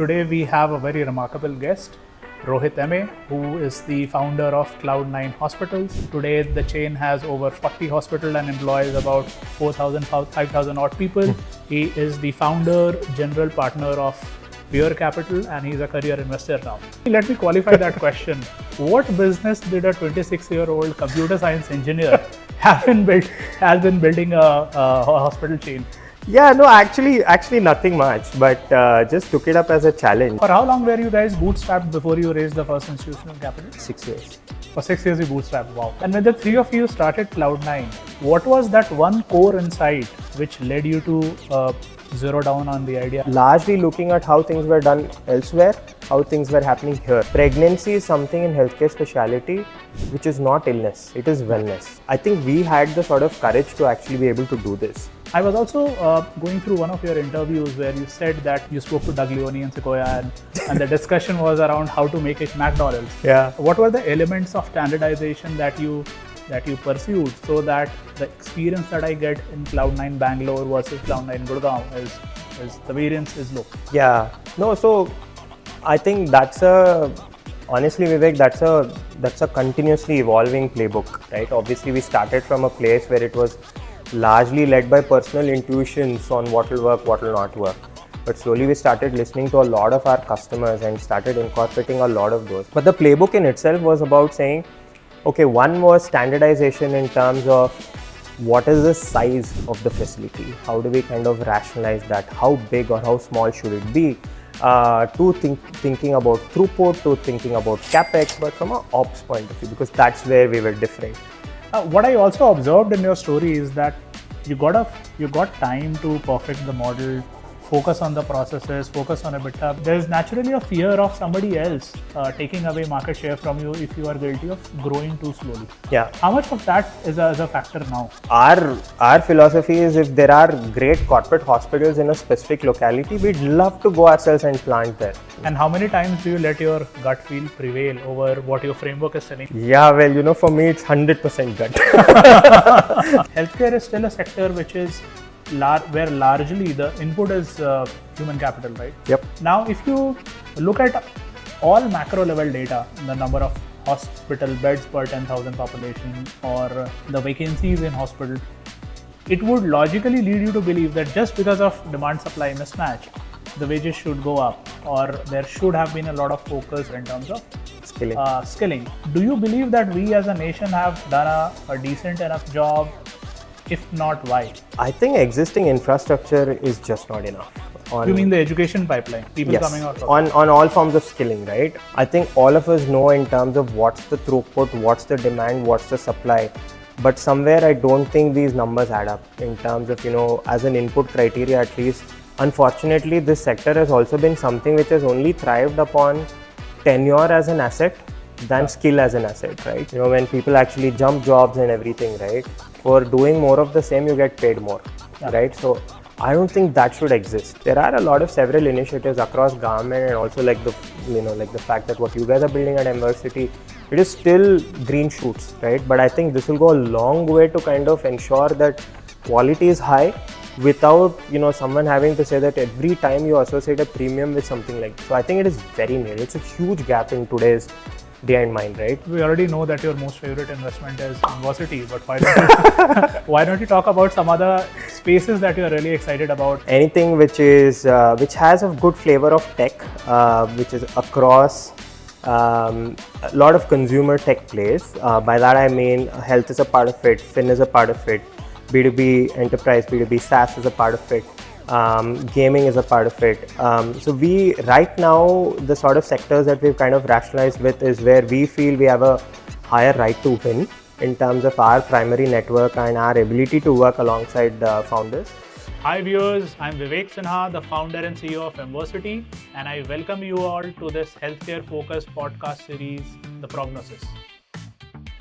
Today we have a very remarkable guest, Rohit M.A, who is the founder of Cloudnine Hospitals. Today the chain has over 40 hospitals and employs about 4,000, 5,000 odd people. He is the founder, general partner of Pure Capital, and he's a career investor now. Let me qualify that question. What business did a 26-year-old computer science engineer has been building a hospital chain? Yeah, no, actually nothing much, but just took it up as a challenge. For how long were you guys bootstrapped before you raised the first institutional capital? 6 years. For 6 years you bootstrapped, wow. And when the three of you started Cloudnine, what was that one core insight which led you to zero down on the idea? Largely looking at how things were done elsewhere, how things were happening here. Pregnancy is something in healthcare speciality which is not illness, it is wellness. I think we had the sort of courage to actually be able to do this. I was also going through one of your interviews where you said that you spoke to Doug Leone and Sequoia and the discussion was around how to make it McDonald's. Yeah. What were the elements of standardization that you pursued so that the experience that I get in Cloudnine Bangalore versus Cloudnine Gurgaon is the variance is low? Yeah. No, so I think honestly Vivek, that's a continuously evolving playbook, right? Obviously we started from a place where it was largely led by personal intuitions on what will work, what will not work. But slowly we started listening to a lot of our customers and started incorporating a lot of those. But the playbook in itself was about saying, okay, one was standardization in terms of what is the size of the facility? How do we kind of rationalize that? How big or how small should it be? Thinking about throughput, to thinking about capex, but from an ops point of view, because that's where we were different. What I also observed in your story is that you got time to perfect the model, focus on the processes, focus on EBITDA. There's naturally a fear of somebody else taking away market share from you if you are guilty of growing too slowly. Yeah. How much of that is a factor now? Our philosophy is if there are great corporate hospitals in a specific locality, we'd love to go ourselves and plant there. And how many times do you let your gut feel prevail over what your framework is telling? Yeah, well, for me it's 100% gut. Healthcare is still a sector which is where largely the input is human capital, right? Yep. Now, if you look at all macro level data, the number of hospital beds per 10,000 population or the vacancies in hospital, it would logically lead you to believe that just because of demand-supply mismatch, the wages should go up or there should have been a lot of focus in terms of skilling. Do you believe that we as a nation have done a decent enough job? If not, why? I think existing infrastructure is just not enough. You mean the education pipeline? People yes, coming out on all forms of skilling, right? I think all of us know in terms of what's the throughput, what's the demand, what's the supply. But somewhere I don't think these numbers add up in terms of, as an input criteria at least. Unfortunately, this sector has also been something which has only thrived upon tenure as an asset than skill as an asset, right? When people actually jump jobs and everything, right? For doing more of the same, you get paid more, right? So I don't think that should exist. There are a lot of several initiatives across government and also like the fact that what you guys are building at Emversity, it is still green shoots, right? But I think this will go a long way to kind of ensure that quality is high without, someone having to say that every time you associate a premium with something like this. So I think it is very needed. It's a huge gap in today's day and mind, right? We already know that your most favorite investment is Emversity, but why don't you talk about some other spaces that you're really excited about? Anything which has a good flavor of tech, which is across a lot of consumer tech plays. By that I mean health is a part of it, fin is a part of it, B2B enterprise, B2B SaaS is a part of it. Gaming is a part of it. So we right now, the sort of sectors that we've kind of rationalized with is where we feel we have a higher right to win in terms of our primary network and our ability to work alongside the founders. Hi viewers, I'm Vivek Sinha, the founder and CEO of Emversity, and I welcome you all to this healthcare focused podcast series, The Prognosis.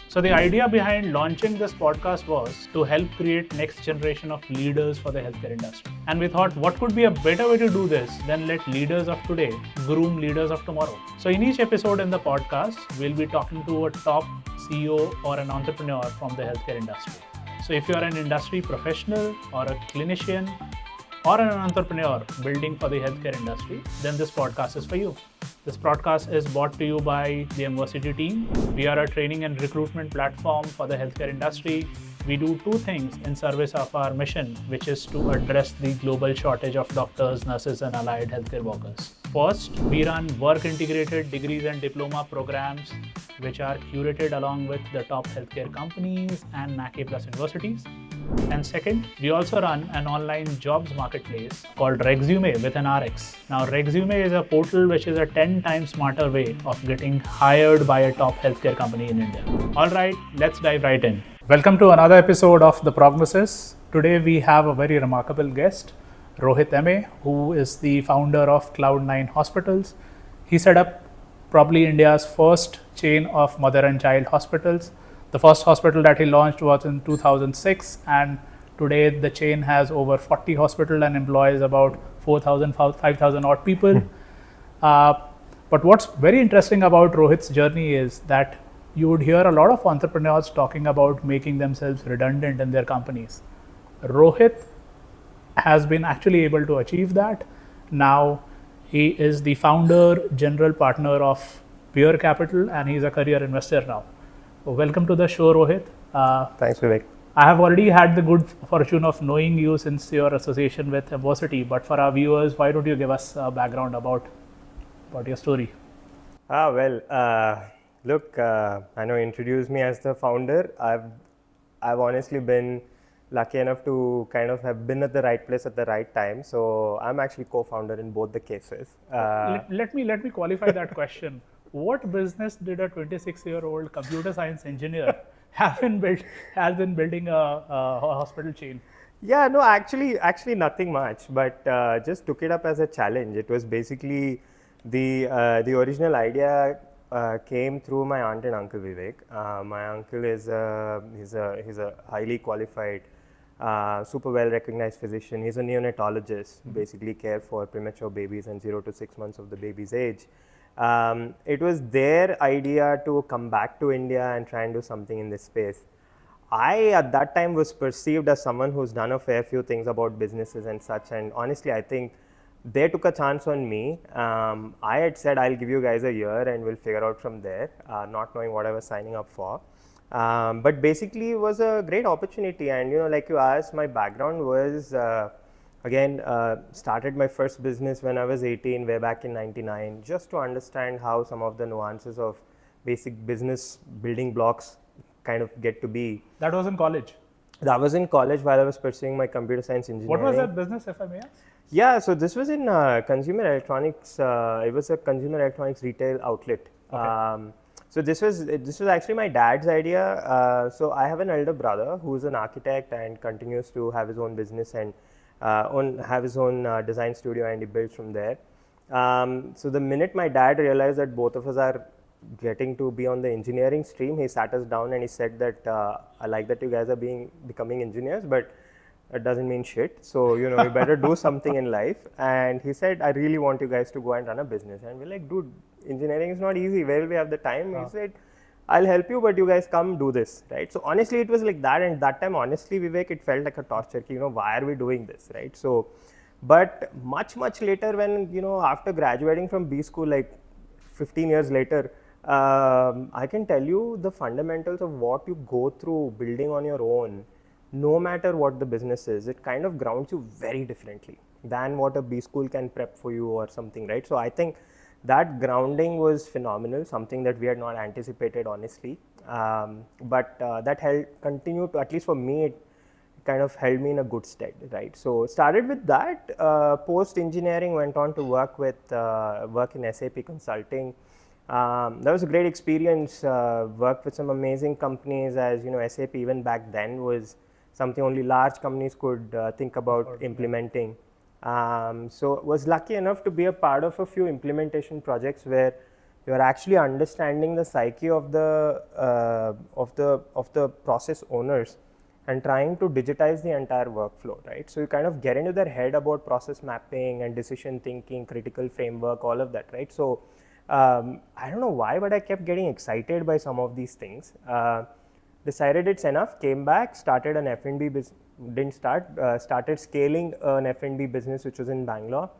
So the idea behind launching this podcast was to help create next generation of leaders for the healthcare industry. And we thought, what could be a better way to do this than let leaders of today groom leaders of tomorrow? So in each episode in the podcast, we'll be talking to a top CEO or an entrepreneur from the healthcare industry. So if you're an industry professional or a clinician or an entrepreneur building for the healthcare industry, then this podcast is for you. This podcast is brought to you by the Emversity team. We are a training and recruitment platform for the healthcare industry. We do two things in service of our mission, which is to address the global shortage of doctors, nurses, and allied healthcare workers. First, we run work-integrated degrees and diploma programs, which are curated along with the top healthcare companies and NACA plus universities. And second, we also run an online jobs marketplace called Resume with an RX. Now, Resume is a portal which is a 10 times smarter way of getting hired by a top healthcare company in India. All right, let's dive right in. Welcome to another episode of The Prognosis. Today we have a very remarkable guest, Rohit M.A, who is the founder of Cloudnine Hospitals. He set up probably India's first chain of mother and child hospitals. The first hospital that he launched was in 2006, and today the chain has over 40 hospitals and employs about 4,000, 5,000 odd people. But what's very interesting about Rohit's journey is that you would hear a lot of entrepreneurs talking about making themselves redundant in their companies. Rohit has been actually able to achieve that. Now he is the founder, general partner of Pure Capital, and he's a career investor now. Welcome to the show, Rohit. Thanks, Vivek. I have already had the good fortune of knowing you since your association with Emversity, but for our viewers, why don't you give us a background about your story? Look, I know you introduced me as the founder. I've honestly been lucky enough to kind of have been at the right place at the right time. So I'm actually co-founder in both the cases. Let me qualify that question. What business did a 26-year-old computer science engineer has in building a hospital chain? Yeah, no, actually nothing much, but just took it up as a challenge. It was basically the original idea came through my aunt and uncle Vivek. My uncle is he's a highly qualified, super well recognized physician. He's a neonatologist, basically care for premature babies and 0 to 6 months of the baby's age. It was their idea to come back to India and try and do something in this space. I, at that time, was perceived as someone who's done a fair few things about businesses and such. And honestly, I think they took a chance on me. I had said, I'll give you guys a year and we'll figure out from there, not knowing what I was signing up for. But basically, it was a great opportunity. And, like you asked, my background was, started my first business when I was 18, way back in 99, just to understand how some of the nuances of basic business building blocks kind of get to be. That was in college? That was in college while I was pursuing my computer science engineering. What was that business, if I may ask? Yeah, so this was in consumer electronics. It was a consumer electronics retail outlet. Okay. So this was actually my dad's idea. So I have an elder brother who is an architect and continues to have his own business and have his own design studio, and he builds from there. So the minute my dad realized that both of us are getting to be on the engineering stream, he sat us down and he said that I like that you guys are becoming engineers, but it doesn't mean shit. So you better do something in life. And he said, I really want you guys to go and run a business. And we're like, dude, engineering is not easy. Where will we have the time? He said, I'll help you, but you guys come do this, right? So honestly, it was like that. And that time, honestly, Vivek, it felt like a torture. Why are we doing this, right? So, but much later, when after graduating from B school, like 15 years later, I can tell you the fundamentals of what you go through building on your own. No matter what the business is, it kind of grounds you very differently than what a B school can prep for you or something, right? So I think that grounding was phenomenal, something that we had not anticipated, honestly. But that continued to, at least for me, it kind of held me in a good stead, right? So started with that. Post engineering, went on to work in SAP consulting. That was a great experience. Worked with some amazing companies, as SAP even back then was something only large companies could think about implementing. So was lucky enough to be a part of a few implementation projects where you are actually understanding the psyche of the process owners and trying to digitize the entire workflow, right? So you kind of get into their head about process mapping and decision thinking, critical framework, all of that, right? So I don't know why, but I kept getting excited by some of these things. Decided it's enough, came back, started an F&B started scaling an F&B business which was in Bangalore.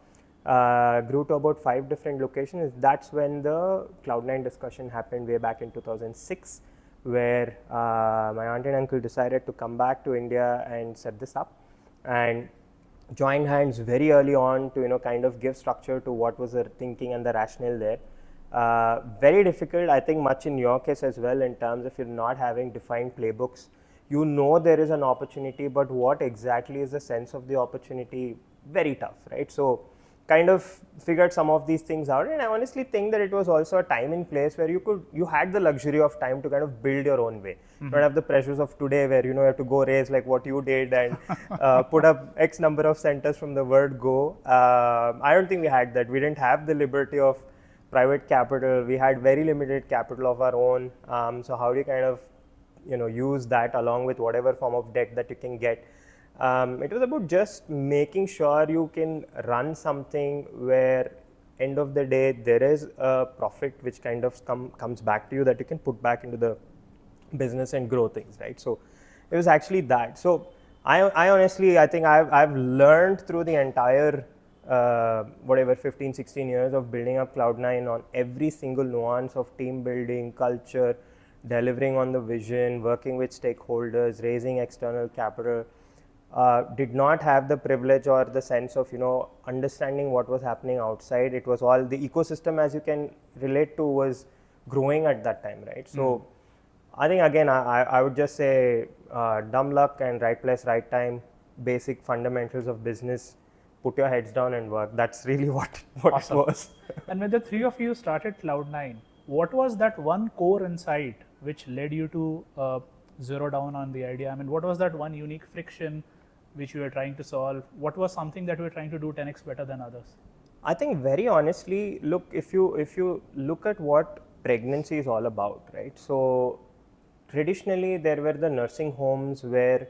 Grew to about 5 different locations. That's when the Cloudnine discussion happened way back in 2006, where my aunt and uncle decided to come back to India and set this up, and joined hands very early on to kind of give structure to what was the thinking and the rationale there. Very difficult, I think, much in your case as well, in terms of you're not having defined playbooks. There is an opportunity, but what exactly is the sense of the opportunity? Very tough, right? So kind of figured some of these things out, and I honestly think that it was also a time and place where you had the luxury of time to kind of build your own way. Mm-hmm. Don't have the pressures of today where you have to go raise like what you did and put up X number of centers from the word go. I don't think we had that. We didn't have the liberty of private capital. We had very limited capital of our own. So how do you kind of use that along with whatever form of debt that you can get? It was about just making sure you can run something where end of the day there is a profit which kind of comes back to you that you can put back into the business and grow things, right? So it was actually that. So I honestly, I think I've learned through the entire 15-16 years of building up Cloudnine on every single nuance of team building, culture, delivering on the vision, working with stakeholders, raising external capital. Did not have the privilege or the sense of understanding what was happening outside. It was all the ecosystem, as you can relate to, was growing at that time, right? So I think again I would just say dumb luck and right place, right time, basic fundamentals of business. Put your heads down and work. That's really what awesome. It was. And when the three of you started Cloudnine, what was that one core insight which led you to zero down on the idea? I mean, what was that one unique friction which you were trying to solve? What was something that you were trying to do 10x better than others? I think very honestly, look, if you look at what pregnancy is all about, right? So traditionally there were the nursing homes where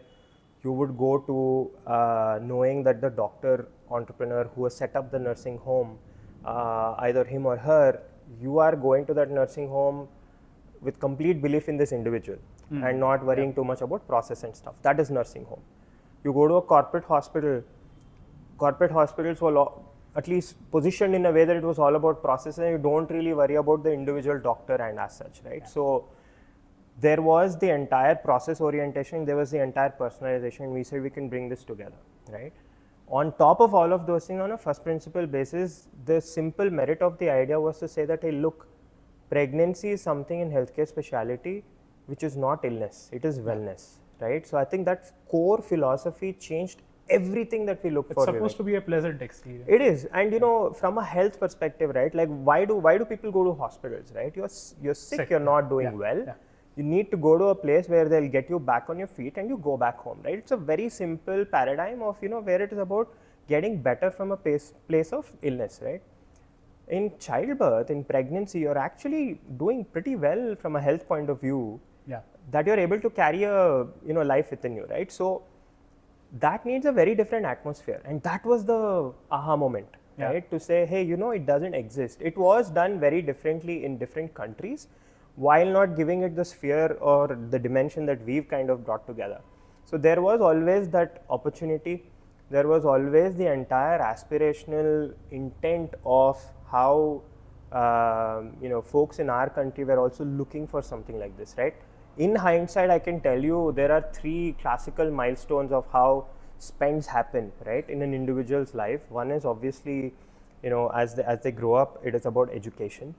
you would go to knowing that the doctor entrepreneur who has set up the nursing home, either him or her, you are going to that nursing home with complete belief in this individual and not worrying too much about process and stuff. That is nursing home. You go to a corporate hospital. Corporate hospitals were at least positioned in a way that it was all about process, and you don't really worry about the individual doctor and as such, right? So there was the entire process orientation, there was the entire personalization. We said we can bring this together, right? On top of all of those things, on a first principle basis, the simple merit of the idea was to say that, hey, look, pregnancy is something in healthcare speciality which is not illness, it is wellness, right? So I think that core philosophy changed everything that we look for. It's supposed to be a pleasant experience. It is, and from a health perspective, right? Like why do people go to hospitals, right? You're sick. You're not doing well. Yeah. You need to go to a place where they'll get you back on your feet and you go back home, right? It's a very simple paradigm of where it is about getting better from a place of illness, right? In childbirth, in pregnancy, you're actually doing pretty well from a health point of view. Yeah. That you're able to carry a life within you, right? So that needs a very different atmosphere, and that was the aha moment, right? To say, hey, it doesn't exist. It was done very differently in different countries, while not giving it the sphere or the dimension that we've kind of brought together. So there was always that opportunity. There was always the entire aspirational intent of how folks in our country were also looking for something like this, right? In hindsight, I can tell you there are 3 classical milestones of how spends happen, right, in an individual's life. One is obviously, as they grow up, it is about education,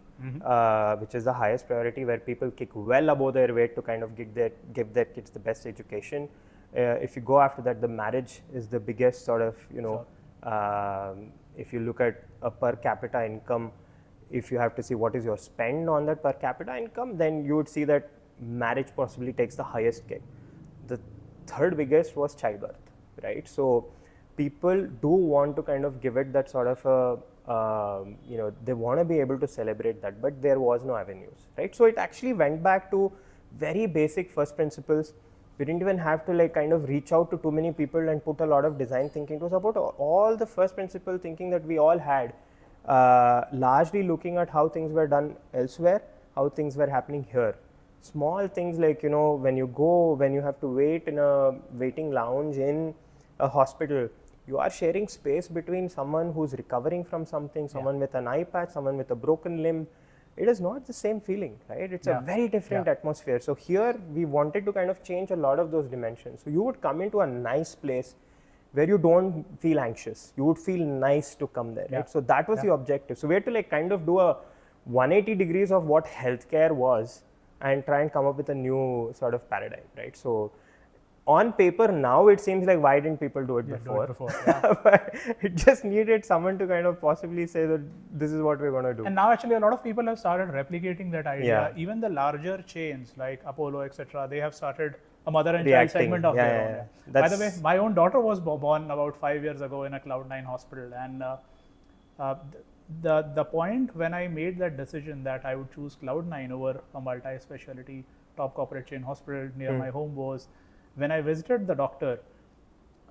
which is the highest priority, where people kick well above their weight to kind of give their kids the best education. If you go after that, the marriage is the biggest sort of, if you look at a per capita income, if you have to see what is your spend on that per capita income, then you would see that marriage possibly takes the highest kick. The third biggest was childbirth, right? So people do want to kind of give it that sort of they want to be able to celebrate that, but there was no avenues, right? So it actually went back to very basic first principles. We didn't even have to kind of reach out to too many people and put a lot of design thinking. It was about all the first principle thinking that we all had, largely looking at how things were done elsewhere, how things were happening here. Small things like, when you have to wait in a waiting lounge in a hospital, you are sharing space between someone who's recovering from something, someone with an eye patch, someone with a broken limb. It is not the same feeling, right? It's a very different atmosphere. So here we wanted to kind of change a lot of those dimensions. So you would come into a nice place where you don't feel anxious. You would feel nice to come there, right? So that was the objective. So we had to like kind of do a 180 degrees of what healthcare was and try and come up with a new sort of paradigm, right? So on paper now it seems like, why didn't people do it before? But it just needed someone to kind of possibly say that this is what we're going to do. And now actually a lot of people have started replicating that idea. Even the larger chains like Apollo, etc., they have started a mother and child segment of their own. By the way, my own daughter was born about 5 years ago in a Cloudnine hospital, and the point when I made that decision that I would choose Cloudnine over a multi-speciality top corporate chain hospital near my home was when I visited the doctor.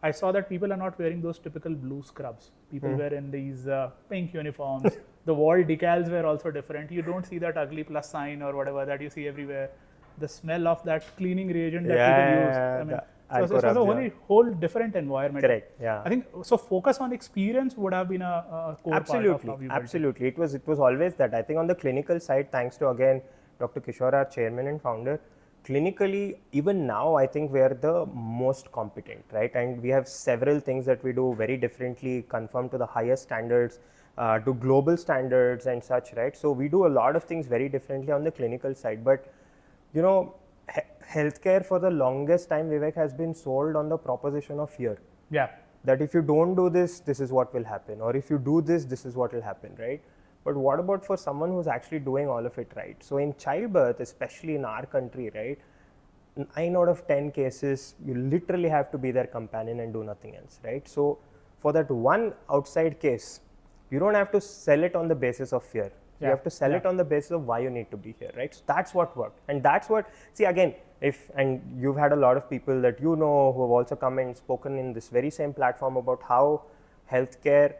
I saw that people are not wearing those typical blue scrubs. People were in these pink uniforms. The wall decals were also different. You don't see that ugly plus sign or whatever that you see everywhere. The smell of that cleaning reagent that people use. I mean, so it was a whole different environment. Correct. Yeah. I think so. Focus on experience would have been a core part of how you Absolutely. It was always that. I think on the clinical side, thanks to again Dr. Kishore, our chairman and founder, clinically, even now, I think we are the most competent, right? And we have several things that we do very differently, conform to the highest standards, to global standards and such, right? So we do a lot of things very differently on the clinical side. But, healthcare for the longest time, Vivek, has been sold on the proposition of fear. Yeah. That if you don't do this, this is what will happen. Or if you do this, this is what will happen, right? But what about for someone who's actually doing all of it right? So in childbirth, especially in our country, right, 9 out of 10 cases, you literally have to be their companion and do nothing else, right? So for that one outside case, you don't have to sell it on the basis of fear. You have to sell it on the basis of why you need to be here, right? So that's what worked. And that's what, see again, and you've had a lot of people that who have also come and spoken in this very same platform about how healthcare,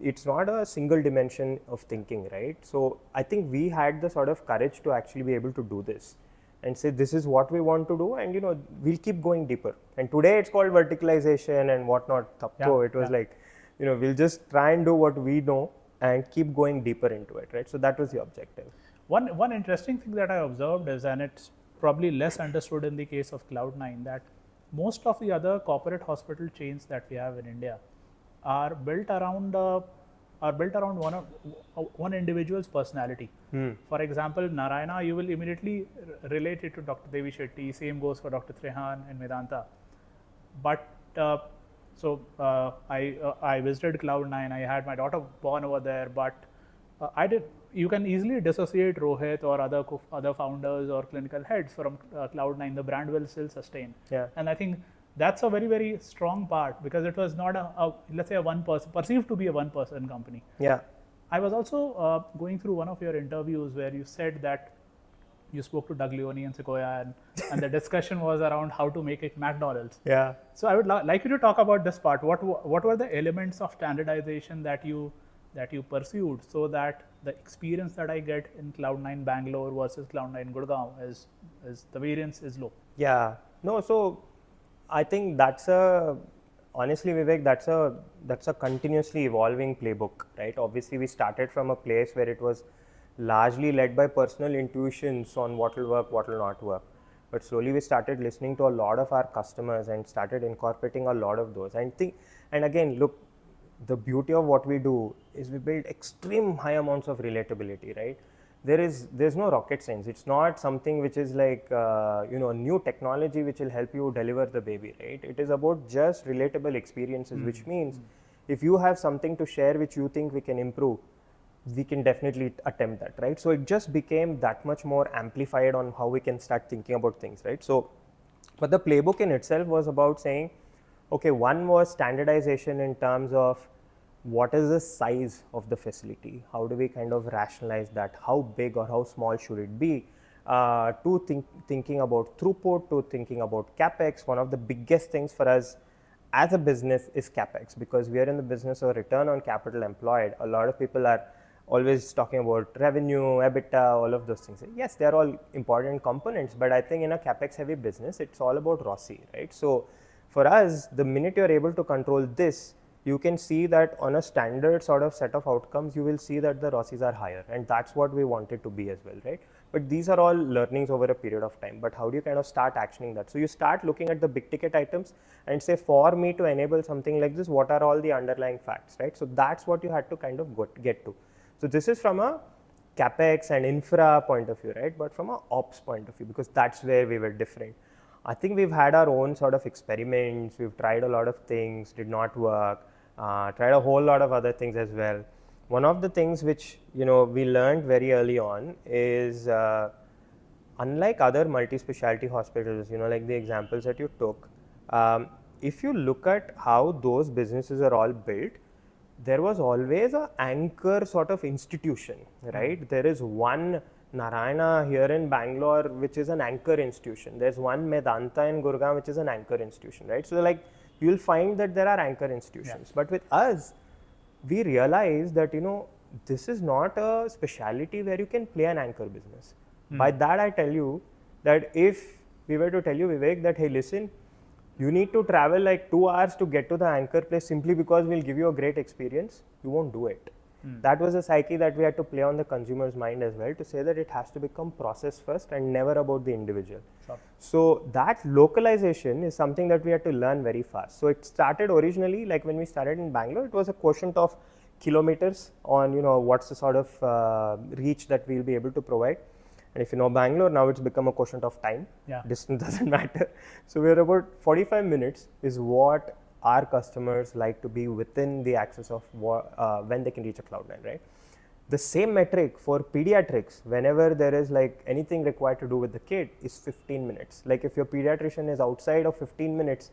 it's not a single dimension of thinking, right? So I think we had the sort of courage to actually be able to do this and say, this is what we want to do, and we'll keep going deeper. And today it's called verticalization and whatnot. So it was like, we'll just try and do what we know and keep going deeper into it, right? So that was the objective. One interesting thing that I observed is, and it's probably less understood in the case of Cloudnine, that most of the other corporate hospital chains that we have in India are built around one individual's personality. For example, Narayana, you will immediately relate it to Dr. Devi Shetty. Same goes for Dr. Trehan and Vedanta. But I visited Cloudnine. I had my daughter born over there, but you can easily dissociate Rohit or other founders or clinical heads from Cloudnine. The brand will still sustain. And I think that's a very, very strong part, because it was not let's say a one person, perceived to be a one person company. I was also going through one of your interviews where you said that you spoke to Doug Leone and Sequoia, and the discussion was around how to make it McDonald's. So I would like you to talk about this part. What were the elements of standardization that you pursued, so that the experience that I get in Cloudnine Bangalore versus Cloudnine Gurgaon is the variance is low? So I think honestly, Vivek, that's a continuously evolving playbook, right? Obviously, we started from a place where it was largely led by personal intuitions on what will work, what will not work. But slowly we started listening to a lot of our customers and started incorporating a lot of those. And again, look, the beauty of what we do is we build extreme high amounts of relatability, right? There's no rocket science. It's not something which is like a new technology which will help you deliver the baby, right? It is about just relatable experiences, which means if you have something to share which you think we can improve, we can definitely attempt that, right? So it just became that much more amplified on how we can start thinking about things, right? So, but the playbook in itself was about saying, okay, one was standardization in terms of what is the size of the facility? How do we kind of rationalize that? How big or how small should it be? Thinking about throughput, to thinking about CapEx. One of the biggest things for us as a business is CapEx, because we are in the business of return on capital employed. A lot of people are always talking about revenue, EBITDA, all of those things. Yes, they're all important components, but I think in a capex heavy business, it's all about ROCE, right? So for us, the minute you're able to control this, you can see that on a standard sort of set of outcomes, you will see that the ROCEs are higher, and that's what we want it to be as well, right? But these are all learnings over a period of time. But how do you kind of start actioning that? So you start looking at the big ticket items and say, for me to enable something like this, what are all the underlying facts, right? So that's what you had to kind of get to. So this is from a capex and infra point of view, right? But from a ops point of view, because that's where we were different. I think we've had our own sort of experiments. We've tried a lot of things, did not work. Tried a whole lot of other things as well. One of the things which we learned very early on is unlike other multi-specialty hospitals, like the examples that you took, if you look at how those businesses are all built, there was always an anchor sort of institution, right? There is one Narayana here in Bangalore, which is an anchor institution. There's one Medanta in Gurgaon, which is an anchor institution, right? So like you'll find that there are anchor institutions. But with us, we realize that, this is not a specialty where you can play an anchor business. By that, I tell you that if we were to tell you, Vivek, that, hey, listen, you need to travel like 2 hours to get to the anchor place simply because we'll give you a great experience, you won't do it. That was a psyche that we had to play on the consumer's mind as well, to say that it has to become process first and never about the individual. Sure. So that localization is something that we had to learn very fast. So it started originally, like when we started in Bangalore, it was a quotient of kilometers on, what's the sort of reach that we'll be able to provide. And if you know Bangalore, now it's become a quotient of time. Distance doesn't matter. So we're about 45 minutes is what our customers like to be within the access of when they can reach a Cloudnine, right? The same metric for pediatrics, whenever there is like anything required to do with the kid, is 15 minutes. Like if your pediatrician is outside of 15 minutes,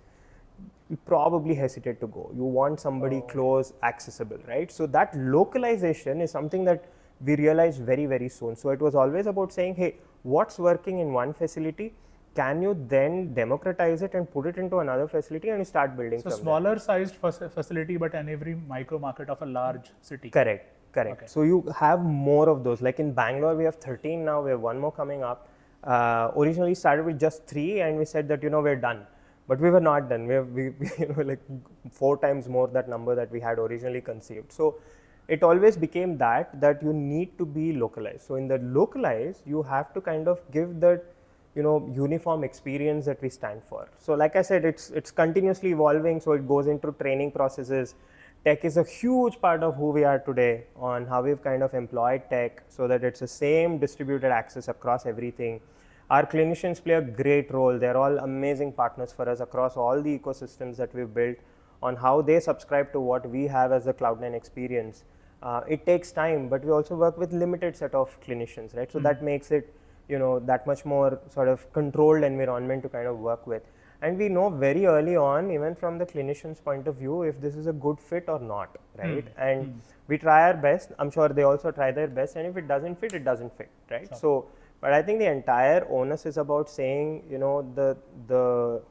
you probably hesitate to go. You want somebody close, accessible, right? So that localization is something that we realized very, very soon. So it was always about saying, hey, what's working in one facility? Can you then democratize it and put it into another facility and you start building from there? So smaller sized facility, but in every micro market of a large city. Correct. Okay. So you have more of those. Like in Bangalore, we have 13 now. We have one more coming up. Originally started with just 3, and we said that we're done, but we were not done. We like 4 times more that number that we had originally conceived. So it always became that you need to be localized. So in the localized, you have to kind of give that uniform experience that we stand for. So like I said, it's continuously evolving. So it goes into training processes. Tech is a huge part of who we are today, on how we've kind of employed tech so that it's the same distributed access across everything. Our clinicians play a great role. They're all amazing partners for us across all the ecosystems that we've built, on how they subscribe to what we have as the Cloudnine experience. It takes time, but we also work with limited set of clinicians, right? So that makes it that much more sort of controlled environment to kind of work with. And we know very early on, even from the clinician's point of view, if this is a good fit or not, right? And we try our best. I'm sure they also try their best. And if it doesn't fit, it doesn't fit, right? Sure. So, but I think the entire onus is about saying, the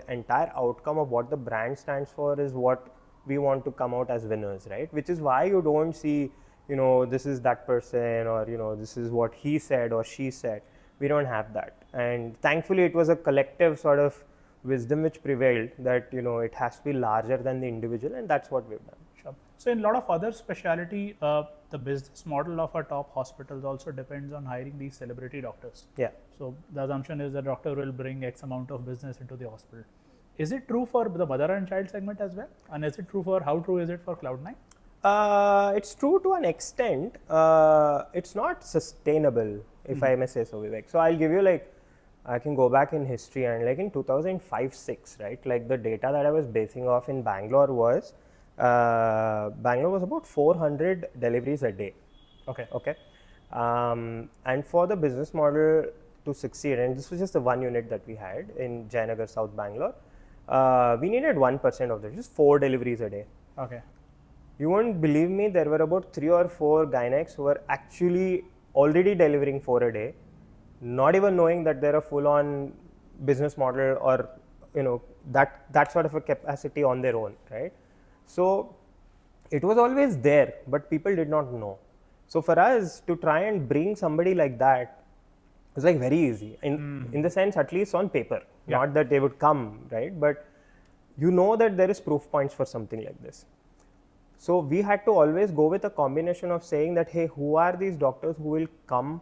entire outcome of what the brand stands for is what we want to come out as winners, right? Which is why you don't see this is that person, or this is what he said or she said. We don't have that, and thankfully it was a collective sort of wisdom which prevailed, that it has to be larger than the individual, and that's what we've done. Sure. So in a lot of other specialty, the business model of our top hospitals also depends on hiring these celebrity doctors. Yeah. So the assumption is the doctor will bring X amount of business into the hospital. Is it true for the mother and child segment as well? And is it true for, how true is it for Cloudnine? It's true to an extent. It's not sustainable, if I may say so, Vivek. So I'll give you I can go back in history, and in 2005-06, right? Like the data that I was basing off in Bangalore was, Bangalore was about 400 deliveries a day. Okay. And for the business model to succeed, and this was just the one unit that we had in Jayanagar, South Bangalore, we needed 1% of that, just 4 deliveries a day. Okay. You won't believe me, there were about 3 or 4 gynecs who were actually already delivering 4 a day, not even knowing that they're a full-on business model or that sort of a capacity on their own, right? So it was always there, but people did not know. So for us to try and bring somebody like that was like very easy in the sense, at least on paper, not that they would come, right? But you know that there is proof points for something like this. So we had to always go with a combination of saying that, hey, who are these doctors who will come,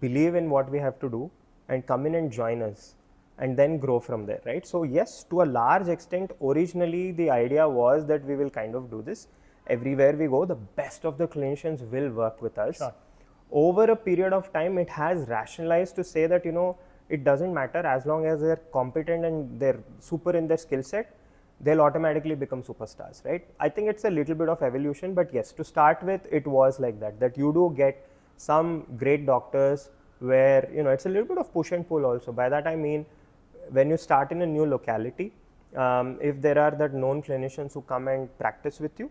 believe in what we have to do, and come in and join us, and then grow from there, right? So yes, to a large extent, originally the idea was that we will kind of do this. Everywhere we go, the best of the clinicians will work with us. Sure. Over a period of time, it has rationalized to say that, it doesn't matter as long as they're competent and they're super in their skill set, they'll automatically become superstars, right? I think it's a little bit of evolution, but yes, to start with, it was like that you do get some great doctors where, it's a little bit of push and pull also. By that I mean, when you start in a new locality, if there are that known clinicians who come and practice with you,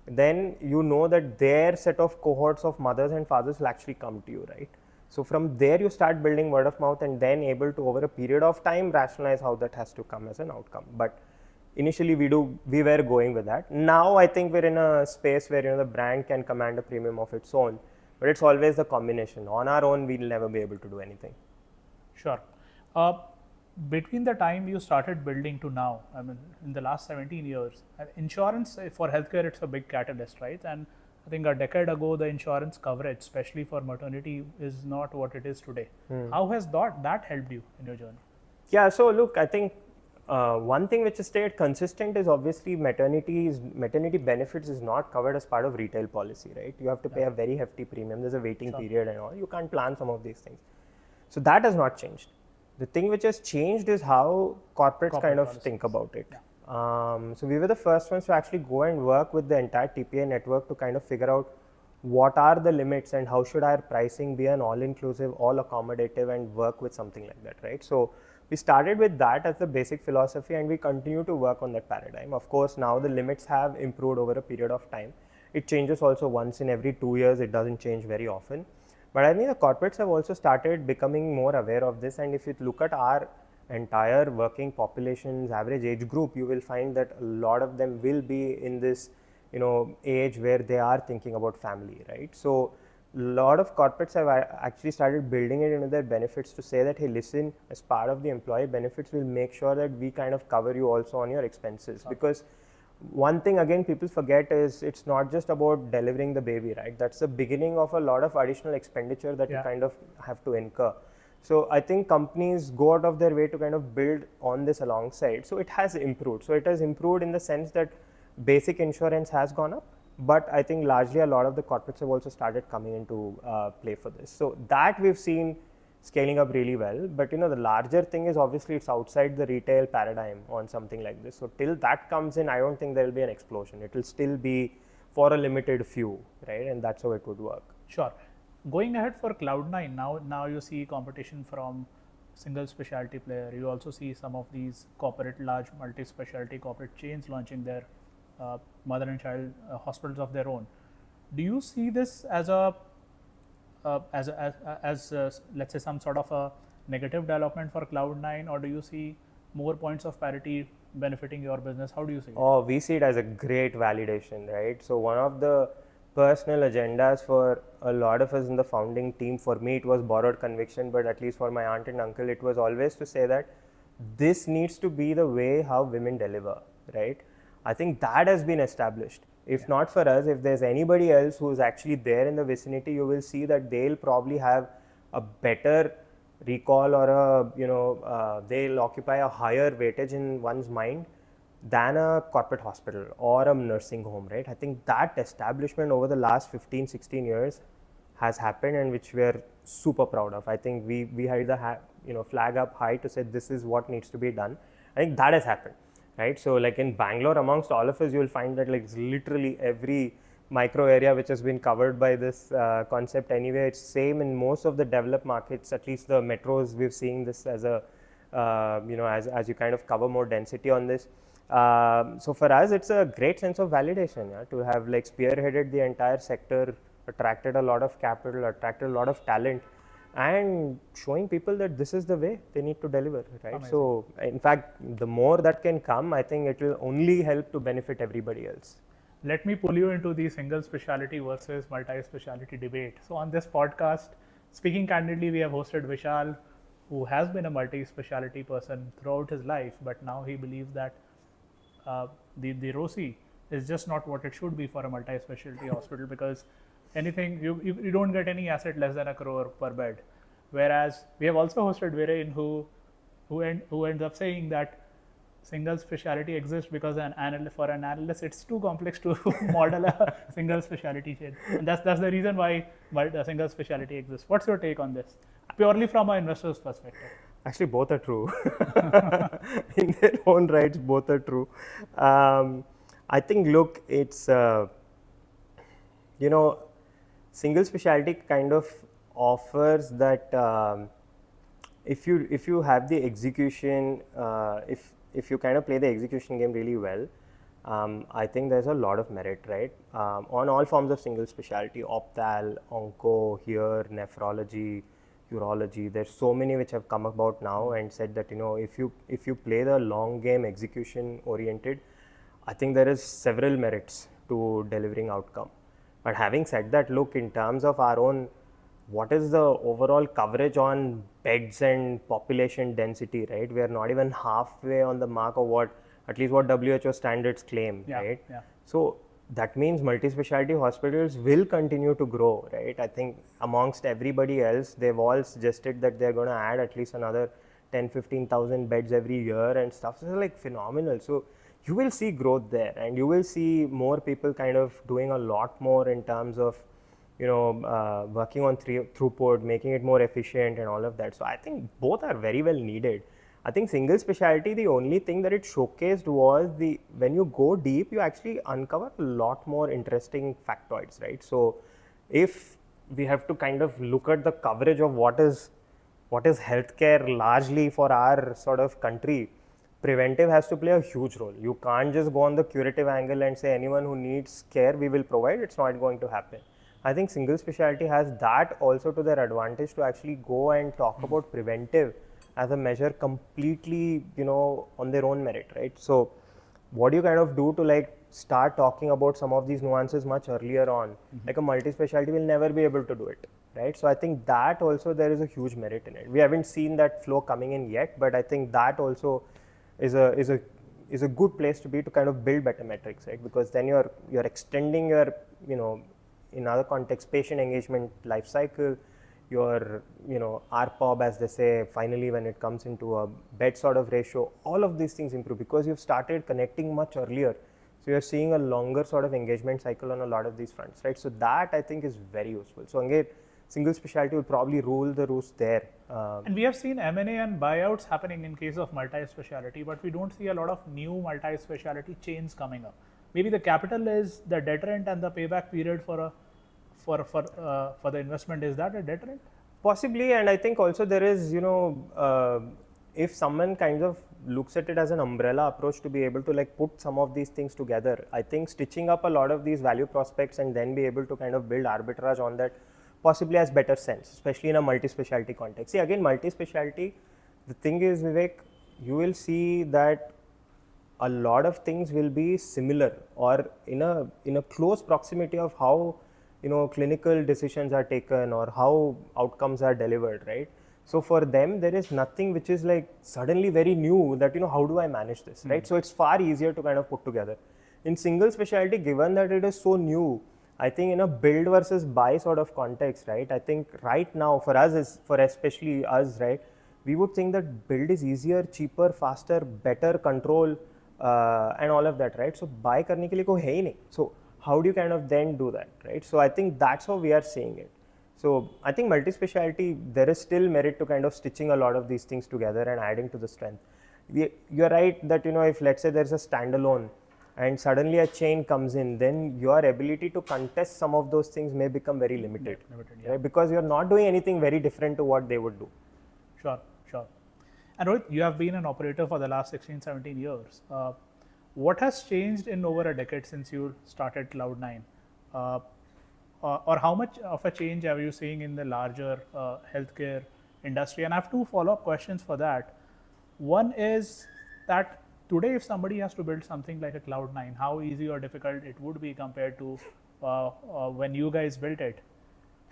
then you know that their set of cohorts of mothers and fathers will actually come to you, right? So from there you start building word of mouth and then able to, over a period of time, rationalize how that has to come as an outcome. But initially we were going with that. Now I think we're in a space where, the brand can command a premium of its own, but it's always the combination. On our own, we'll never be able to do anything. Sure. Between the time you started building to now, I mean, in the last 17 years, insurance for healthcare, it's a big catalyst, right? And I think a decade ago, the insurance coverage, especially for maternity, is not what it is today. How has that helped you in your journey? Yeah, so look, I think one thing which has stayed consistent is obviously maternity benefits is not covered as part of retail policy, right? You have to pay a very hefty premium. There's a waiting period and all. You can't plan some of these things. So that has not changed. The thing which has changed is how corporates kind of think about it. Yeah. So we were the first ones to actually go and work with the entire TPA network to kind of figure out what are the limits and how should our pricing be an all-inclusive, all-accommodative, and work with something like that, right? So we started with that as the basic philosophy, and we continue to work on that paradigm. Of course, now the limits have improved over a period of time. It changes also once in every 2 years. It doesn't change very often. But I think the corporates have also started becoming more aware of this. And if you look at our entire working population's average age group, you will find that a lot of them will be in this, age where they are thinking about family, right? So a lot of corporates have actually started building it into their benefits to say that, hey, listen, as part of the employee benefits, we'll make sure that we kind of cover you also on your expenses. Because one thing again people forget is it's not just about delivering the baby, right? That's the beginning of a lot of additional expenditure that you kind of have to incur. So I think companies go out of their way to kind of build on this alongside. So it has improved. So it has improved in the sense that basic insurance has gone up, but I think largely a lot of the corporates have also started coming into play for this. So that we've seen scaling up really well. But the larger thing is obviously it's outside the retail paradigm on something like this. So till that comes in, I don't think there will be an explosion. It will still be for a limited few, right? And that's how it would work. Sure. Going ahead for Cloudnine, now you see competition from single specialty player. You also see some of these large multi-specialty corporate chains launching their mother and child hospitals of their own. Do you see this as let's say some sort of a negative development for Cloudnine, or do you see more points of parity benefiting your business? How do you see it? Oh, we see it as a great validation, right? So one of the personal agendas for a lot of us in the founding team, for me it was borrowed conviction, but at least for my aunt and uncle, it was always to say that this needs to be the way how women deliver, right? I think that has been established. If not for us, if there's anybody else who's actually there in the vicinity, you will see that they'll probably have a better recall or they'll occupy a higher weightage in one's mind than a corporate hospital or a nursing home, right? I think that establishment over the last 15, 16 years has happened, and which we're super proud of. I think we had the flag up high to say this is what needs to be done. I think that has happened. Right, so like in Bangalore, amongst all of us, you will find that like literally every micro area which has been covered by this concept anyway. It's same in most of the developed markets, at least the metros. We're seeing this as a as you kind of cover more density on this. So for us, it's a great sense of validation to have like spearheaded the entire sector, attracted a lot of capital, attracted a lot of talent, and showing people that this is the way they need to deliver, right? Amazing. So in fact, the more that can come, I think it will only help to benefit everybody else. let me pull you into the single specialty versus multi-specialty debate. So on this podcast, speaking candidly, we have hosted Vishal, who has been a multi-specialty person throughout his life, but now he believes that the ROCE is just not what it should be for a multi-specialty hospital, because anything you don't get any asset less than 1 crore per bed. Whereas we have also hosted Viren, who ends up saying that single specialty exists because for an analyst it's too complex to model a single specialty chain, and that's the reason why a single specialty exists. What's your take on this, purely from an investor's perspective? Actually, both are true. In their own rights, both are true. I think, look, it's single specialty kind of offers that if you have the execution, if you kind of play the execution game really well, I think there's a lot of merit, right? On all forms of single specialty, opthal, onco, here, nephrology, urology. There's so many which have come about now and said that if you play the long game execution oriented, I think there is several merits to delivering outcome. But having said that, look, in terms of our own, what is the overall coverage on beds and population density, right? We are not even halfway on the mark of what WHO standards claim, right? Yeah. So that means multi-specialty hospitals will continue to grow, right? I think amongst everybody else, they've all suggested that they're going to add at least another 10-15,000 beds every year and stuff. So it's like phenomenal. So you will see growth there, and you will see more people kind of doing a lot more in terms of working on throughput, making it more efficient and all of that. So I think both are very well needed. I think single specialty, the only thing that it showcased was when you go deep, you actually uncover a lot more interesting factoids, right? So if we have to kind of look at the coverage of what is healthcare largely for our sort of country, preventive has to play a huge role. You can't just go on the curative angle and say anyone who needs care we will provide. It's not going to happen. I think single specialty has that also to their advantage to actually go and talk about preventive as a measure completely, on their own merit, right? So what do you kind of do to like start talking about some of these nuances much earlier on? Like a multi-specialty will never be able to do it, right? So I think that also there is a huge merit in it. We haven't seen that flow coming in yet, but I think that also is a good place to be to kind of build better metrics, right? Because then you're extending your, in other contexts, patient engagement life cycle, your RPOB, as they say, finally when it comes into a bed sort of ratio, all of these things improve because you've started connecting much earlier. So you're seeing a longer sort of engagement cycle on a lot of these fronts, right? So that I think is very useful. So again, single specialty will probably rule the roost there. And we have seen M&A and buyouts happening in case of multi-specialty, but we don't see a lot of new multi-specialty chains coming up. Maybe the capital is the deterrent, and the payback period for the investment, is that a deterrent? Possibly, and I think also there is, if someone kind of looks at it as an umbrella approach to be able to like put some of these things together, I think stitching up a lot of these value prospects and then be able to kind of build arbitrage on that possibly has better sense, especially in a multi-specialty context. See, again, multi-specialty, the thing is, Vivek, you will see that a lot of things will be similar or in a close proximity of how clinical decisions are taken or how outcomes are delivered, right? So for them, there is nothing which is like suddenly very new that how do I manage this, right? So it's far easier to kind of put together. In single specialty, given that it is so new, I think in a build versus buy sort of context, right? I think right now for us, for especially us, right, we would think that build is easier, cheaper, faster, better control, and all of that, right? So buy karne ke liye koi hai hi nahi. So how do you kind of then do that, right? So I think that's how we are seeing it. So I think multi-specialty, there is still merit to kind of stitching a lot of these things together and adding to the strength. You're right that if let's say there's a standalone and suddenly a chain comes in, then your ability to contest some of those things may become very limited, yeah. Right? Because you're not doing anything very different to what they would do. Sure. And Rohit, you have been an operator for the last 16-17 years. What has changed in over a decade since you started Cloudnine? Or how much of a change are you seeing in the larger healthcare industry? And I have two follow-up questions for that. One is that today, if somebody has to build something like a Cloudnine, how easy or difficult it would be compared to when you guys built it?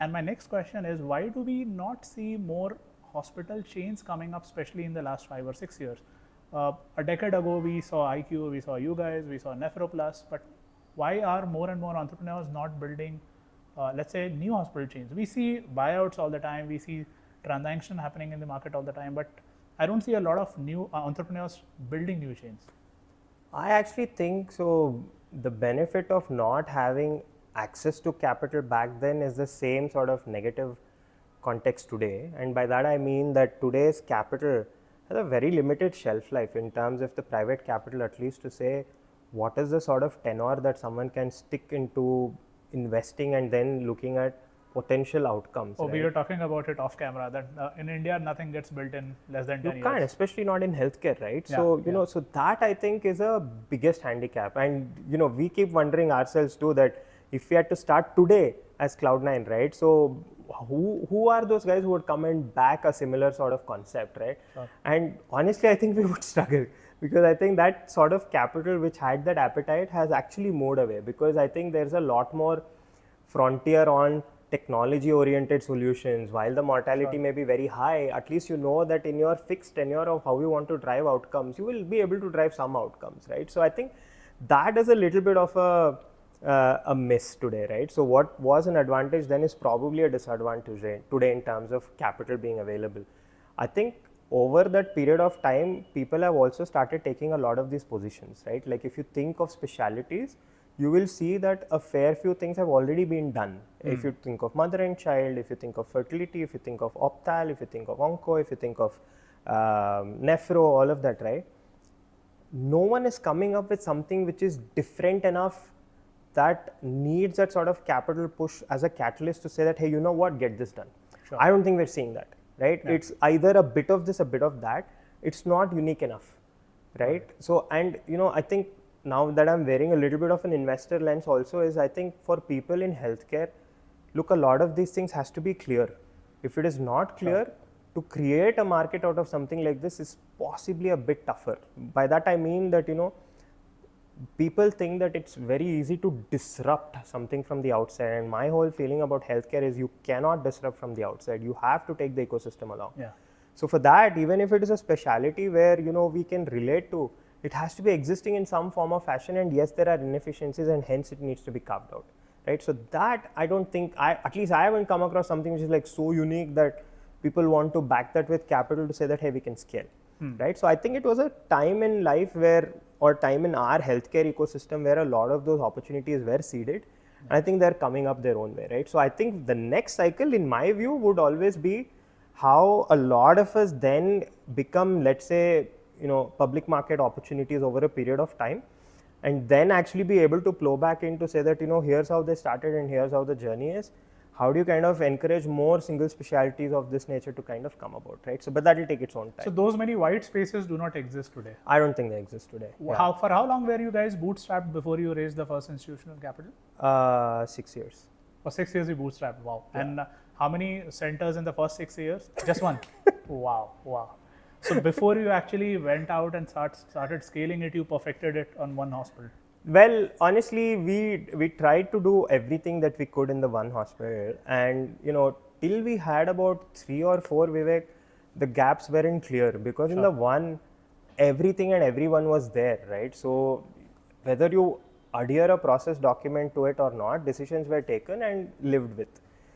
And my next question is, why do we not see more hospital chains coming up, especially in the last 5 or 6 years? A decade ago, we saw IQ, we saw you guys, we saw Nephroplus, but why are more and more entrepreneurs not building, let's say, new hospital chains? We see buyouts all the time, we see transaction happening in the market all the time, but I don't see a lot of new entrepreneurs building new chains. I actually think so. The benefit of not having access to capital back then is the same sort of negative context today. And by that I mean that today's capital has a very limited shelf life in terms of the private capital, at least to say what is the sort of tenor that someone can stick into investing and then looking at potential outcomes. Oh, right? we were talking about it off camera that in India nothing gets built in less than 10 years. You can't, especially not in healthcare, right? Yeah, so, you know, so that I think is a biggest handicap. And, you know, we keep wondering ourselves too that if we had to start today as Cloudnine, right? So, who are those guys who would come and back a similar sort of concept, right? Sure. And honestly, I think we would struggle because I think that sort of capital which had that appetite has actually moved away, because I think there's a lot more frontier on technology oriented solutions. While the mortality may be very high, at least you know that in your fixed tenure of how you want to drive outcomes, you will be able to drive some outcomes, right? So I think that is a little bit of a miss today, right? So what was an advantage then is probably a disadvantage today in terms of capital being available. I think over that period of time, people have also started taking a lot of these positions, right? Like if you think of specialities, you will see that a fair few things have already been done. If you think of mother and child, if you think of fertility, if you think of optal, if you think of onco, if you think of nephro, all of that, right? No one is coming up with something which is different enough that needs that sort of capital push as a catalyst to say that, hey, you know what, get this done. Sure. I don't think we're seeing that, right? Yeah. It's either a bit of this, a bit of that. It's not unique enough, right? So, and you know, I think now that I'm wearing a little bit of an investor lens also is, I think for people in healthcare, look, a lot of these things has to be clear. If it is not clear, to create a market out of something like this is possibly a bit tougher. By that I mean that, you know, people think that it's very easy to disrupt something from the outside, and my whole feeling about healthcare is you cannot disrupt from the outside. You have to take the ecosystem along. Yeah. So for that, even if it is a speciality where, you know, we can relate to, it has to be existing in some form or fashion, and yes, there are inefficiencies and hence it needs to be carved out, right? So that I don't think, at least I haven't come across something which is like so unique that people want to back that with capital to say that, hey, we can scale, right? So I think it was a time in life where, or time in our healthcare ecosystem where a lot of those opportunities were seeded. And I think they're coming up their own way, right? So I think the next cycle, in my view, would always be how a lot of us then become, let's say, you know, public market opportunities over a period of time, and then actually be able to plow back in to say that, you know, here's how they started and here's how the journey is. How do you kind of encourage more single specialties of this nature to kind of come about, right? So, but that will take its own time. So those many white spaces do not exist today. I don't think they exist today. For how long were you guys bootstrapped before you raised the first institutional capital? 6 years. For 6 years you bootstrapped, wow. Yeah. And how many centers in the first 6 years? Just one. Wow. So before you actually went out and started scaling it, you perfected it on one hospital. Well, honestly, we tried to do everything that we could in the one hospital, and you know, till we had about 3 or 4, Vivek, the gaps weren't clear, because in the one, everything and everyone was there, right? So whether you adhere a process document to it or not, decisions were taken and lived with.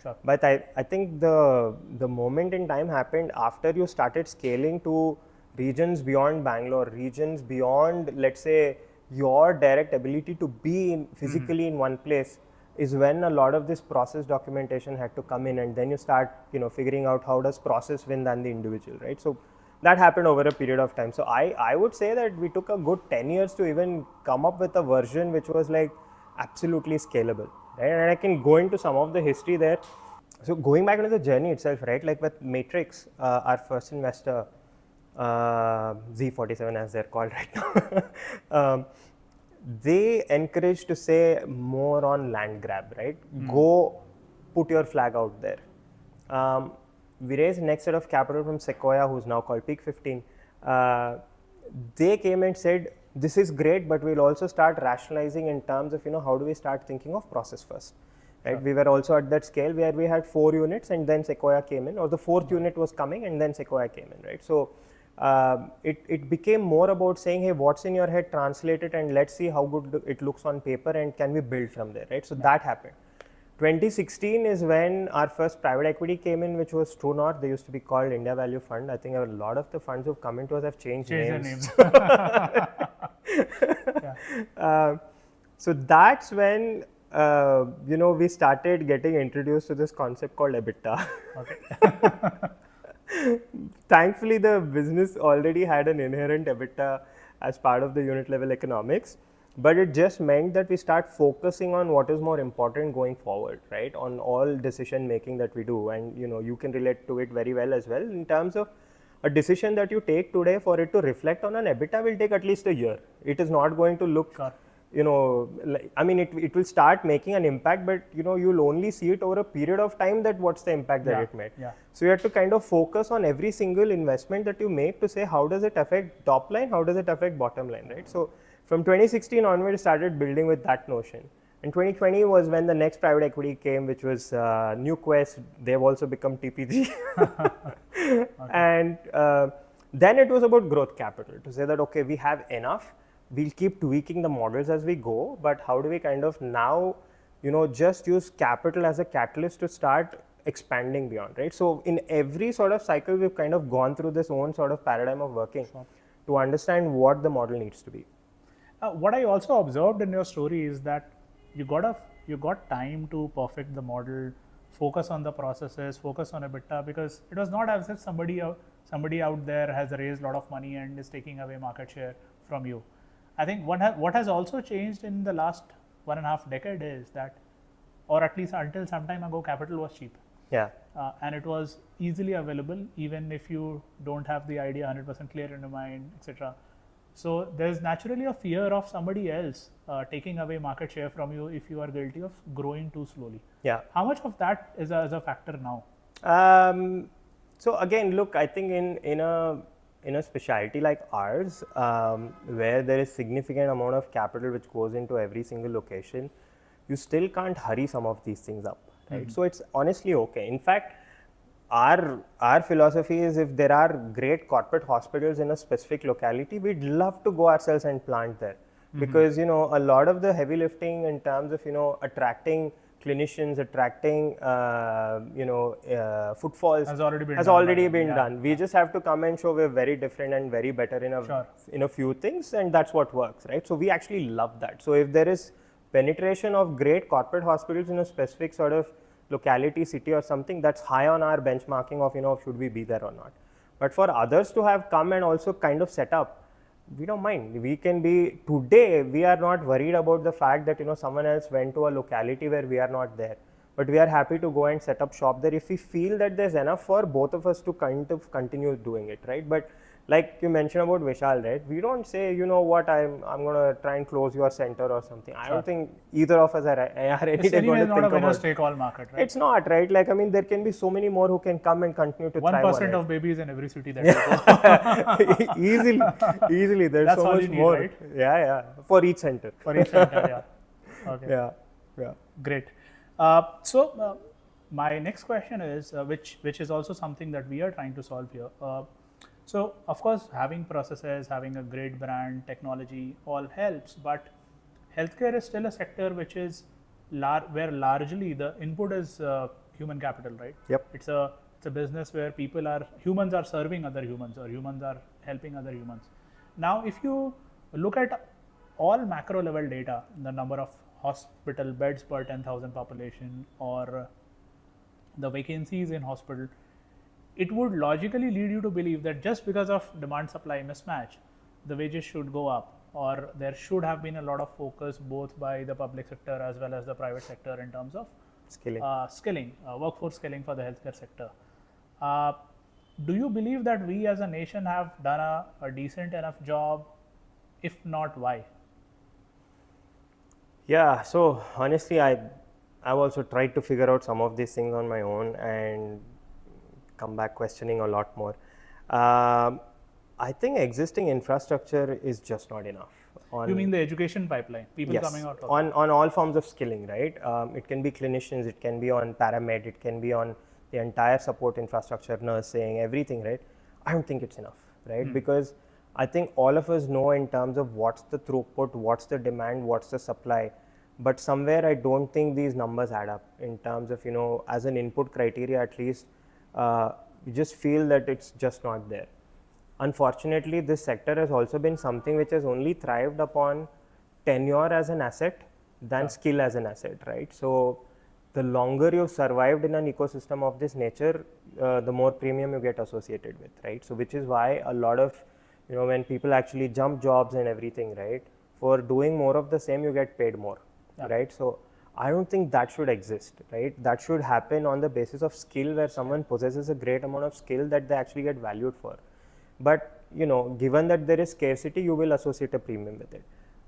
Sure. But I think the moment in time happened after you started scaling to regions beyond Bangalore, regions beyond, let's say, your direct ability to be physically in one place, is when a lot of this process documentation had to come in, and then you start, you know, figuring out how does process win than the individual, right? So that happened over a period of time. So I would say that we took a good 10 years to even come up with a version which was like absolutely scalable, right? And I can go into some of the history there. So going back into the journey itself, right? Like with Matrix, our first investor, Z47 as they're called right now, they encourage to say more on land grab, right? Go put your flag out there. We raised next set of capital from Sequoia, who's now called Peak 15. they came and said, this is great, but we'll also start rationalizing in terms of, how do we start thinking of process first, right? Sure. We were also at that scale where we had 4 units and then Sequoia came in, or the 4th unit was coming and then Sequoia came in, right? So it became more about saying, hey, what's in your head, translate it and let's see how good it looks on paper and can we build from there, right? So that happened. 2016 is when our first private equity came in, which was True North. They used to be called India Value Fund. I think a lot of the funds who've come into us have changed names. So that's when we started getting introduced to this concept called EBITDA. Okay. Thankfully, the business already had an inherent EBITDA as part of the unit level economics. But it just meant that we start focusing on what is more important going forward, right? On all decision making that we do, and you can relate to it very well as well. In terms of a decision that you take today, for it to reflect on an EBITDA will take at least a year. It is not going to look, Sure. It will start making an impact, but you'll only see it over a period of time that what's the impact that it made. Yeah. So you have to kind of focus on every single investment that you make to say how does it affect top line, how does it affect bottom line, right? So from 2016 onward, we started building with that notion. And 2020 was when the next private equity came, which was New Quest. They've also become TPG. Okay. And then it was about growth capital to say that, okay, we have enough. We'll keep tweaking the models as we go, but how do we kind of now, just use capital as a catalyst to start expanding beyond, right? So in every sort of cycle, we've kind of gone through this own sort of paradigm of working to understand what the model needs to be. What I also observed in your story is that you got time to perfect the model, focus on the processes, focus on EBITDA, because it was not as if somebody out there has raised a lot of money and is taking away market share from you. I think what has also changed in the last 1.5 decade is that, or at least until some time ago, capital was cheap. Yeah. And it was easily available, even if you don't have the idea 100% clear in your mind, etc. So there's naturally a fear of somebody else taking away market share from you if you are guilty of growing too slowly. Yeah. How much of that is a factor now? So again, look, I think in a specialty like ours, where there is significant amount of capital which goes into every single location, you still can't hurry some of these things up, right? Mm-hmm. So it's honestly okay. In fact, our philosophy is if there are great corporate hospitals in a specific locality, we'd love to go ourselves and plant there. Mm-hmm. Because a lot of the heavy lifting in terms of attracting clinicians, attracting footfalls has already been done. We just have to come and show we're very different and very better in a few things, and that's what works, right? So we actually love that. So if there is penetration of great corporate hospitals in a specific sort of locality, city or something, that's high on our benchmarking of should we be there or not. But for others to have come and also kind of set up, we don't mind. We can be, today we are not worried about the fact that someone else went to a locality where we are not there, but we are happy to go and set up shop there if we feel that there's enough for both of us to kind of continue doing it, right? But like you mentioned about Vishal, right? We don't say, what, I'm going to try and close your center or something. I don't think either of us are any day going to think about it. It's not a winner-take-all market, right? It's not, right? Like, there can be so many more who can come and continue to thrive on it. 1% of babies in every city that Easily. There's That's so much more. Right? Yeah. For each center. Yeah. Okay. Yeah. Great. So my next question is, which is also something that we are trying to solve here. So of course, having processes, having a great brand, technology, all helps. But healthcare is still a sector which is where largely the input is human capital, right? Yep. It's a business where humans are serving other humans, or humans are helping other humans. Now, if you look at all macro level data, the number of hospital beds per 10,000 population, or the vacancies in hospital, it would logically lead you to believe that just because of demand supply mismatch, the wages should go up, or there should have been a lot of focus both by the public sector as well as the private sector in terms of skilling, workforce skilling for the healthcare sector. Do you believe that we as a nation have done a decent enough job? If not, why? Yeah, so honestly, I've also tried to figure out some of these things on my own and come back questioning a lot more. I think existing infrastructure is just not enough. You mean the education pipeline? People yes, coming out of on all forms of skilling, right? It can be clinicians, it can be on paramed, it can be on the entire support infrastructure, nursing, everything, right? I don't think it's enough, right? Because I think all of us know in terms of what's the throughput, what's the demand, what's the supply, but somewhere I don't think these numbers add up in terms of, as an input criteria at least, you just feel that it's just not there. Unfortunately, this sector has also been something which has only thrived upon tenure as an asset than skill as an asset, right? So the longer you've survived in an ecosystem of this nature, the more premium you get associated with, right? So which is why a lot of, when people actually jump jobs and everything, right? For doing more of the same, you get paid more, right? So I don't think that should exist, right? That should happen on the basis of skill, where someone possesses a great amount of skill that they actually get valued for. But given that there is scarcity, you will associate a premium with it.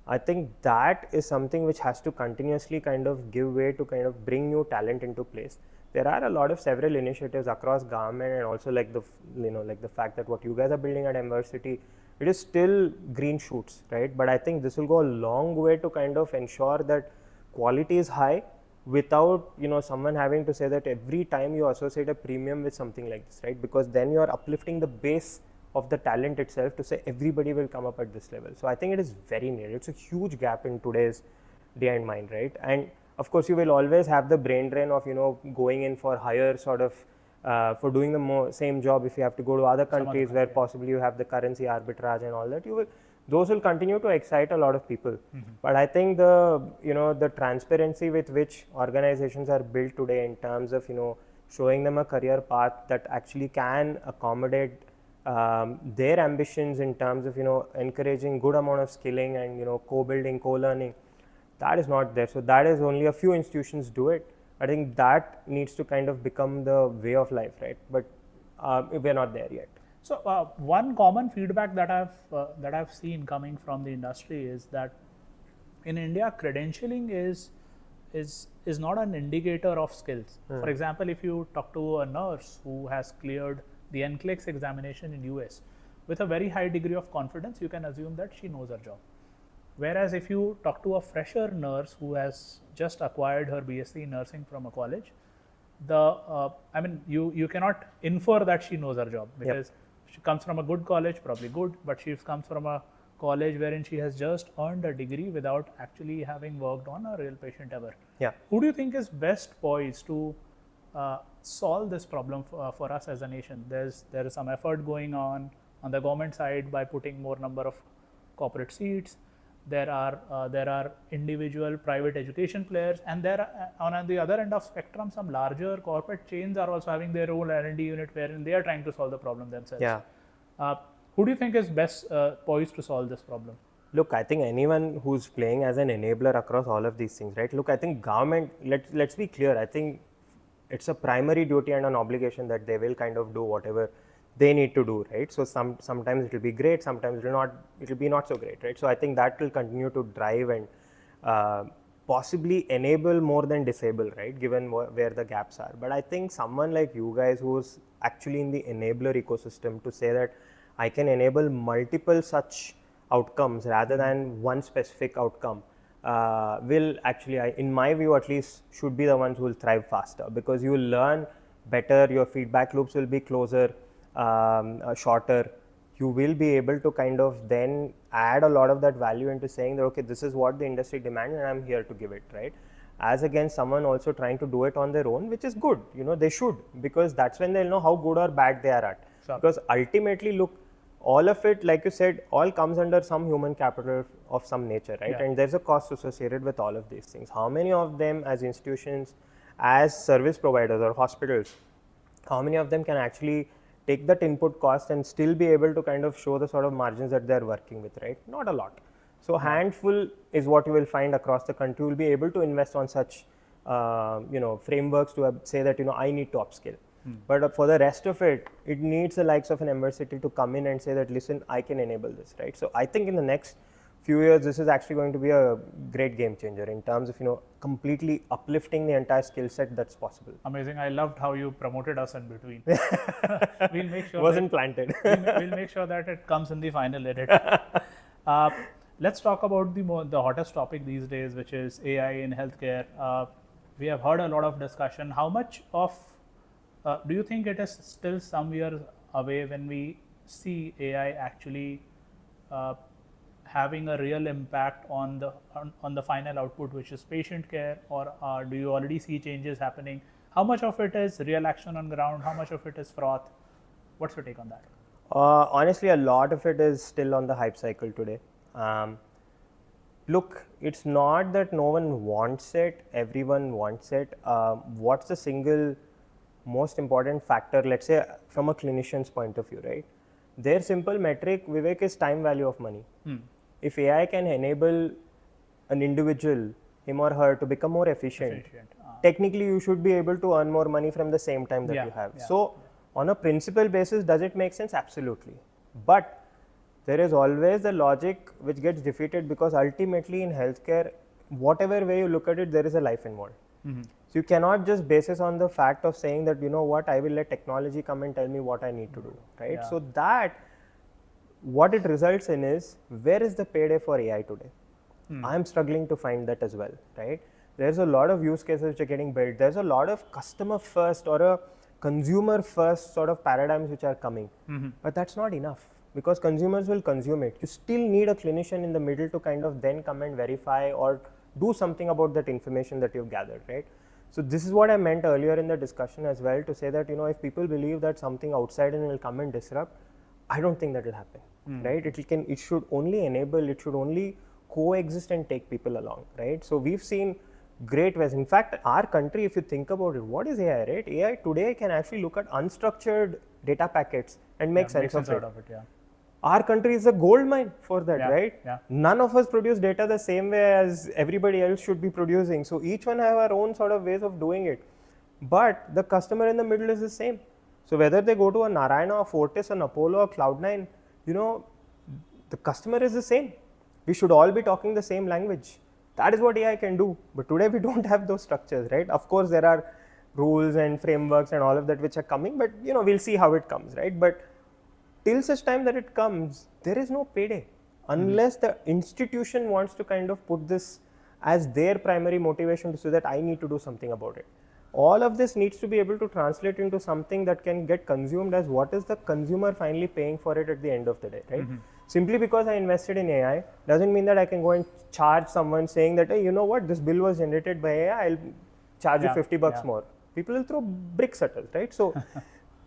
I think that is something which has to continuously kind of give way to kind of bring new talent into place. There are a lot of several initiatives across government, and also like the fact that what you guys are building at Emversity, it is still green shoots, right? But I think this will go a long way to kind of ensure that quality is high without someone having to say that every time you associate a premium with something like this, right? Because then you are uplifting the base of the talent itself to say everybody will come up at this level. So I think it is very needed. It's a huge gap in today's day and mind, right? And of course, you will always have the brain drain of going in for higher sort of for doing the same job. If you have to go to other countries where possibly you have the currency arbitrage and all that, those will continue to excite a lot of people. But I think the transparency with which organizations are built today in terms of showing them a career path that actually can accommodate their ambitions in terms of encouraging good amount of skilling and co-building, co-learning, that is not there. So that is only a few institutions do it. I think that needs to kind of become the way of life, right? But we're not there yet. So one common feedback that I've seen coming from the industry is that in India, credentialing is not an indicator of skills. For example, if you talk to a nurse who has cleared the NCLEX examination in US with a very high degree of confidence, you can assume that she knows her job. Whereas if you talk to a fresher nurse who has just acquired her BSc nursing from a college, you cannot infer that she knows her job, because she comes from a good college, probably good, but she comes from a college wherein she has just earned a degree without actually having worked on a real patient ever. Who do you think is best poised to solve this problem for us as a nation? There is some effort going on the government side by putting more number of corporate seats. There are individual private education players, and on the other end of spectrum, some larger corporate chains are also having their own R&D unit wherein they are trying to solve the problem themselves. Who do you think is best poised to solve this problem? Look, I think anyone who's playing as an enabler across all of these things, right? Look, I think government, let's be clear, I think it's a primary duty and an obligation that they will kind of do whatever they need to do, right? So sometimes it will be great, sometimes it will be not so great, right? So I think that will continue to drive and possibly enable more than disable, right? Given where the gaps are. But I think someone like you guys who's actually in the enabler ecosystem to say that I can enable multiple such outcomes rather than one specific outcome will actually, in my view at least, should be the ones who will thrive faster, because you will learn better, your feedback loops will be closer, shorter. You will be able to kind of then add a lot of that value into saying that, okay, this is what the industry demands and I'm here to give it, right? As against someone also trying to do it on their own, which is good, they should, because that's when they'll know how good or bad they are at. Because ultimately, look, all of it, like you said, all comes under some human capital of some nature, right? And there's a cost associated with all of these things. How many of them as institutions, as service providers or hospitals, how many of them can actually take that input cost and still be able to kind of show the sort of margins that they're working with, right? Not a lot. So handful is what you will find across the country will be able to invest on such, frameworks to say that, I need to upskill. But for the rest of it, it needs the likes of an Emversity to come in and say that, listen, I can enable this, right? So I think in the next few years, this is actually going to be a great game changer in terms of, completely uplifting the entire skill set that's possible. Amazing. I loved how you promoted us in between. We'll make sure Wasn't planted. we'll make sure that it comes in the final edit. Let's talk about the hottest topic these days, which is AI in healthcare. We have heard a lot of discussion. How much of do you think it is still some years away when we see AI actually having a real impact on the final output, which is patient care, or do you already see changes happening? How much of it is real action on ground? How much of it is froth? What's your take on that? Honestly, a lot of it is still on the hype cycle today. Look, it's not that no one wants it, everyone wants it. What's the single most important factor, let's say from a clinician's point of view, right? Their simple metric, Vivek, is time value of money. If AI can enable an individual, him or her, to become more efficient, technically you should be able to earn more money from the same time that you have. So on a principle basis, does it make sense? Absolutely. But there is always the logic which gets defeated, because ultimately in healthcare, whatever way you look at it, there is a life involved. So you cannot just base it on the fact of saying that, I will let technology come and tell me what I need to do, right? So that, what it results in is, where is the payday for AI today? I'm struggling to find that as well, right? There's a lot of use cases which are getting built. There's a lot of customer first or a consumer first sort of paradigms which are coming. But that's not enough, because consumers will consume it. You still need a clinician in the middle to kind of then come and verify or do something about that information that you've gathered, right? So this is what I meant earlier in the discussion as well, to say that, if people believe that something outside and will come and disrupt, I don't think that will happen, right? It should only enable, it should only coexist and take people along, right? So we've seen great ways. In fact, our country, if you think about it, what is AI, right? AI today can actually look at unstructured data packets and make sense of it. Our country is a gold mine for that, right? None of us produce data the same way as everybody else should be producing. So each one have our own sort of ways of doing it. But the customer in the middle is the same. So whether they go to a Narayana, a Fortis, an Apollo, or Cloudnine, the customer is the same. We should all be talking the same language. That is what AI can do. But today we don't have those structures, right? Of course, there are rules and frameworks and all of that which are coming, but we'll see how it comes, right? But till such time that it comes, there is no payday unless the institution wants to kind of put this as their primary motivation to say that I need to do something about it. All of this needs to be able to translate into something that can get consumed as what is the consumer finally paying for it at the end of the day, right? Simply because I invested in AI doesn't mean that I can go and charge someone saying that, hey, this bill was generated by AI, I'll charge you $50 more. People will throw bricks at us, right? So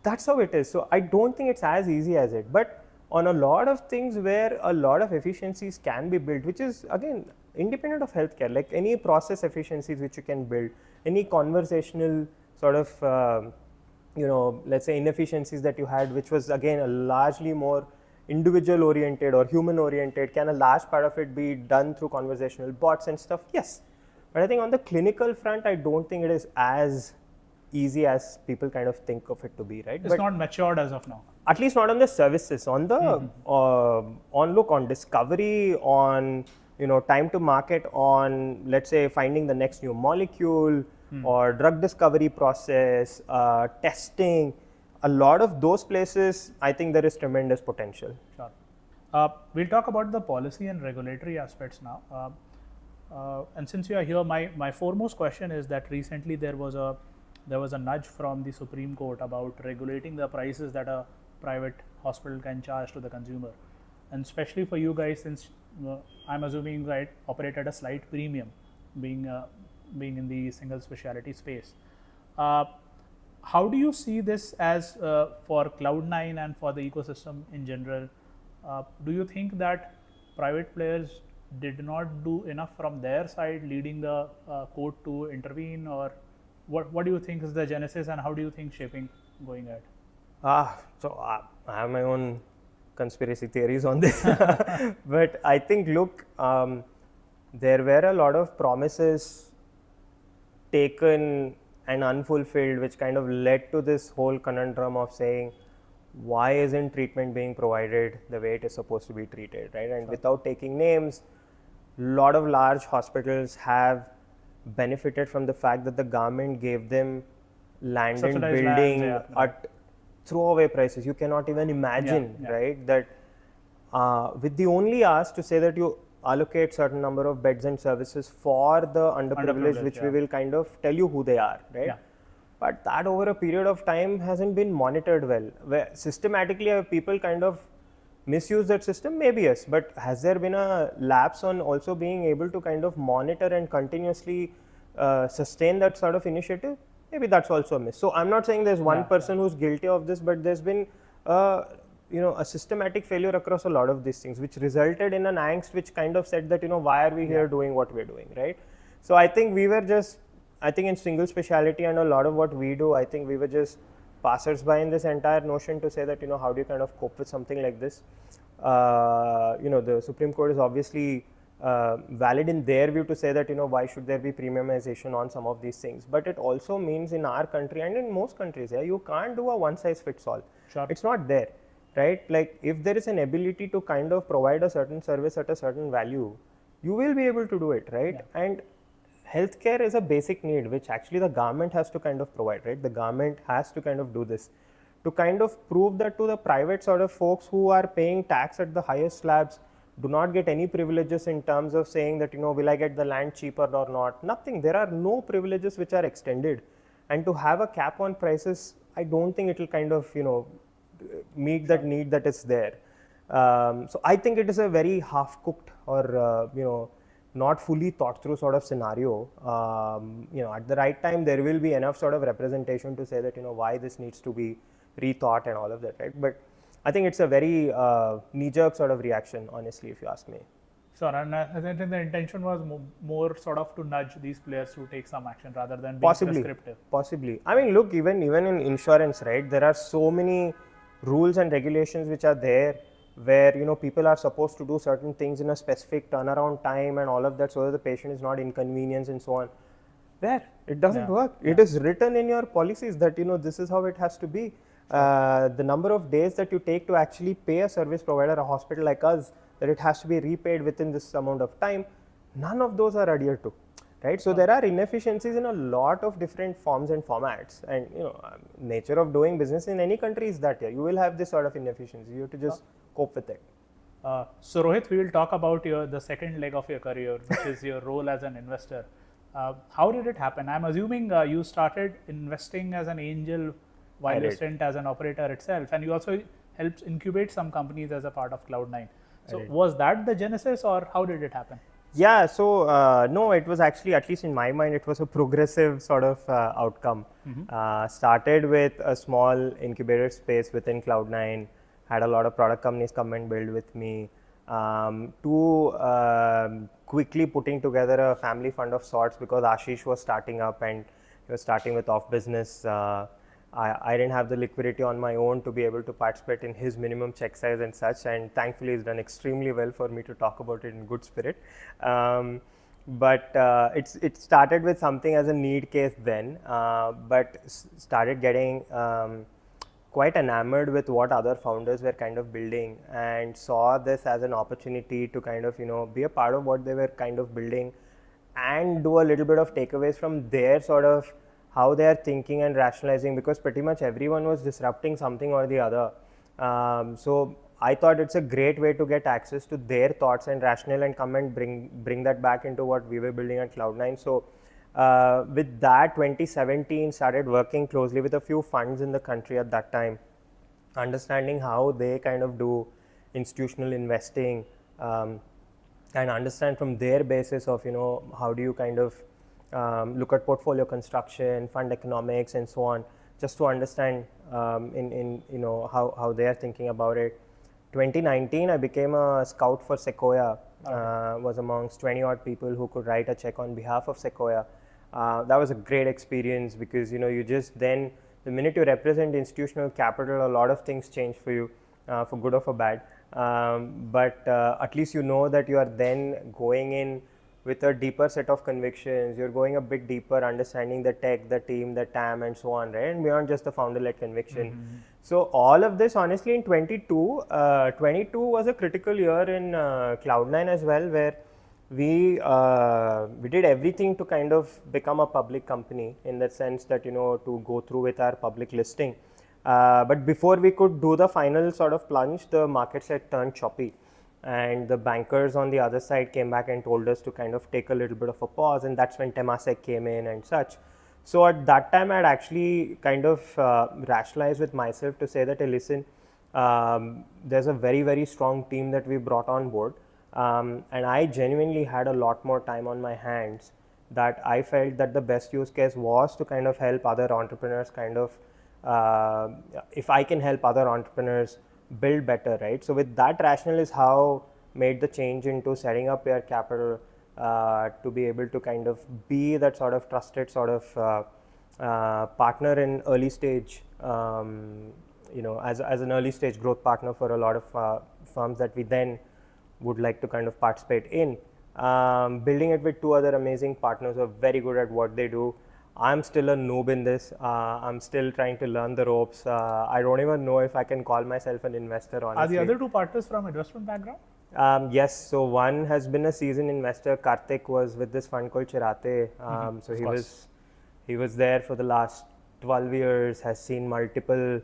that's how it is. So I don't think it's as easy as it. But on a lot of things where a lot of efficiencies can be built, which is again independent of healthcare, like any process efficiencies which you can build, any conversational sort of, let's say inefficiencies that you had, which was again a largely more individual oriented or human oriented, can a large part of it be done through conversational bots and stuff? Yes. But I think on the clinical front, I don't think it is as easy as people kind of think of it to be, right? It's not matured as of now. At least not on the services. On the on discovery, on time to market, on let's say finding the next new molecule or drug discovery process, testing. A lot of those places, I think there is tremendous potential. Sure. We'll talk about the policy and regulatory aspects now. And since you are here, my foremost question is that recently there was a nudge from the Supreme Court about regulating the prices that a private hospital can charge to the consumer, and especially for you guys, since I'm assuming operate at a slight premium, being in the single speciality space. How do you see this as for Cloudnine and for the ecosystem in general? Do you think that private players did not do enough from their side, leading the court to intervene, or what do you think is the genesis, and how do you think shaping going ahead? So I have my own conspiracy theories on this, but I think, look, there were a lot of promises taken and unfulfilled, which kind of led to this whole conundrum of saying, why isn't treatment being provided the way it is supposed to be treated, right? And without taking names, lot of large hospitals have benefited from the fact that the government gave them land and Subsidized building lands, yeah, at throwaway prices. You cannot even imagine, Yeah. right, that with the only ask to say that you allocate certain number of beds and services for the underprivileged, which we will kind of tell you who they are, right? Yeah. But that over a period of time hasn't been monitored well. Where systematically have people kind of misuse that system? Maybe yes, but has there been a lapse on also being able to kind of monitor and continuously sustain that sort of initiative? Maybe that's also a miss. So I'm not saying there's one person who's guilty of this, but there's been a systematic failure across a lot of these things, which resulted in an angst which kind of said that, why are we here doing what we're doing, right? So I think we were just, I think in single speciality and a lot of what we do, I think we were just passers-by in this entire notion to say that, how do you kind of cope with something like this? The Supreme Court is obviously valid in their view to say that, why should there be premiumization on some of these things? But it also means in our country and in most countries, you can't do a one-size-fits-all. Sure. It's not there, right? Like if there is an ability to kind of provide a certain service at a certain value, you will be able to do it, right? And healthcare is a basic need which actually the government has to kind of provide, right? The government has to kind of do this to kind of prove that to the private sort of folks who are paying tax at the highest slabs do not get any privileges in terms of saying that, will I get the land cheaper or not? Nothing. There are no privileges which are extended. And to have a cap on prices, I don't think it will kind of, meet that need that is there. So I think it is a very half-cooked or, not fully thought through sort of scenario. At the right time, there will be enough sort of representation to say that, why this needs to be rethought and all of that, right? But I think it's a very knee-jerk sort of reaction, honestly, if you ask me. Sure, and I think the intention was more sort of to nudge these players to take some action rather than being prescriptive. Possibly. I mean, look, even in insurance, right, there are so many rules and regulations which are there where, people are supposed to do certain things in a specific turnaround time and all of that so that the patient is not inconvenienced and so on. There, it doesn't work. It is written in your policies that, this is how it has to be. The number of days that you take to actually pay a service provider, a hospital like us, that it has to be repaid within this amount of time, none of those are adhered to, right? So there are inefficiencies in a lot of different forms and formats, and nature of doing business in any country is that you will have this sort of inefficiency. You have to just cope with it. So Rohit, we will talk about the second leg of your career, which is your role as an investor. How did it happen? I'm assuming you started investing as an angel while you stint as an operator itself, and you also helped incubate some companies as a part of Cloudnine. So was that the genesis, or how did it happen? Yeah, so no, it was actually, at least in my mind, it was a progressive sort of outcome. Started with a small incubator space within Cloudnine, had a lot of product companies come and build with me, to quickly putting together a family fund of sorts because Ashish was starting up and he was starting with off business. I didn't have the liquidity on my own to be able to participate in his minimum check size and such, and thankfully he's done extremely well for me to talk about it in good spirit. But it started with something as a need case then, but started getting quite enamored with what other founders were kind of building and saw this as an opportunity to kind of, be a part of what they were kind of building and do a little bit of takeaways from their sort of how they are thinking and rationalizing, because pretty much everyone was disrupting something or the other. So I thought it's a great way to get access to their thoughts and rationale and come and bring that back into what we were building at Cloudnine. So with that, 2017 started working closely with a few funds in the country at that time, understanding how they kind of do institutional investing, and understand from their basis of, how do you kind of look at portfolio construction, fund economics, and so on, just to understand how they are thinking about it. 2019, I became a scout for Sequoia. Was amongst 20 odd people who could write a check on behalf of Sequoia. That was a great experience because you just then, the minute you represent institutional capital, a lot of things change for you, for good or for bad. But at least that you are then going in with a deeper set of convictions. You're going a bit deeper, understanding the tech, the team, the TAM, and so on, right? And beyond just the founder-led conviction. So all of this, honestly, in 22 was a critical year in Cloudnine as well, where we did everything to kind of become a public company, in the sense that, to go through with our public listing. But before we could do the final sort of plunge, the markets had turned choppy, and the bankers on the other side came back and told us to kind of take a little bit of a pause, and that's when Temasek came in and such. So at that time, I'd actually kind of rationalized with myself to say that, hey, listen, there's a very, very strong team that we brought on board, and I genuinely had a lot more time on my hands, that I felt that the best use case was to kind of help other entrepreneurs kind of, if I can help other entrepreneurs build better, right? So with that rationale is how made the change into setting up Peer Capital, to be able to kind of be that sort of trusted sort of partner in early stage, as an early stage growth partner for a lot of firms that we then would like to kind of participate in. Building it with two other amazing partners who are very good at what they do. I'm still a noob in this. I'm still trying to learn the ropes. I don't even know if I can call myself an investor, honestly. Are the other two partners from investment background? Yes. So one has been a seasoned investor. Karthik was with this fund called Chirate. So he was there for the last 12 years, has seen multiple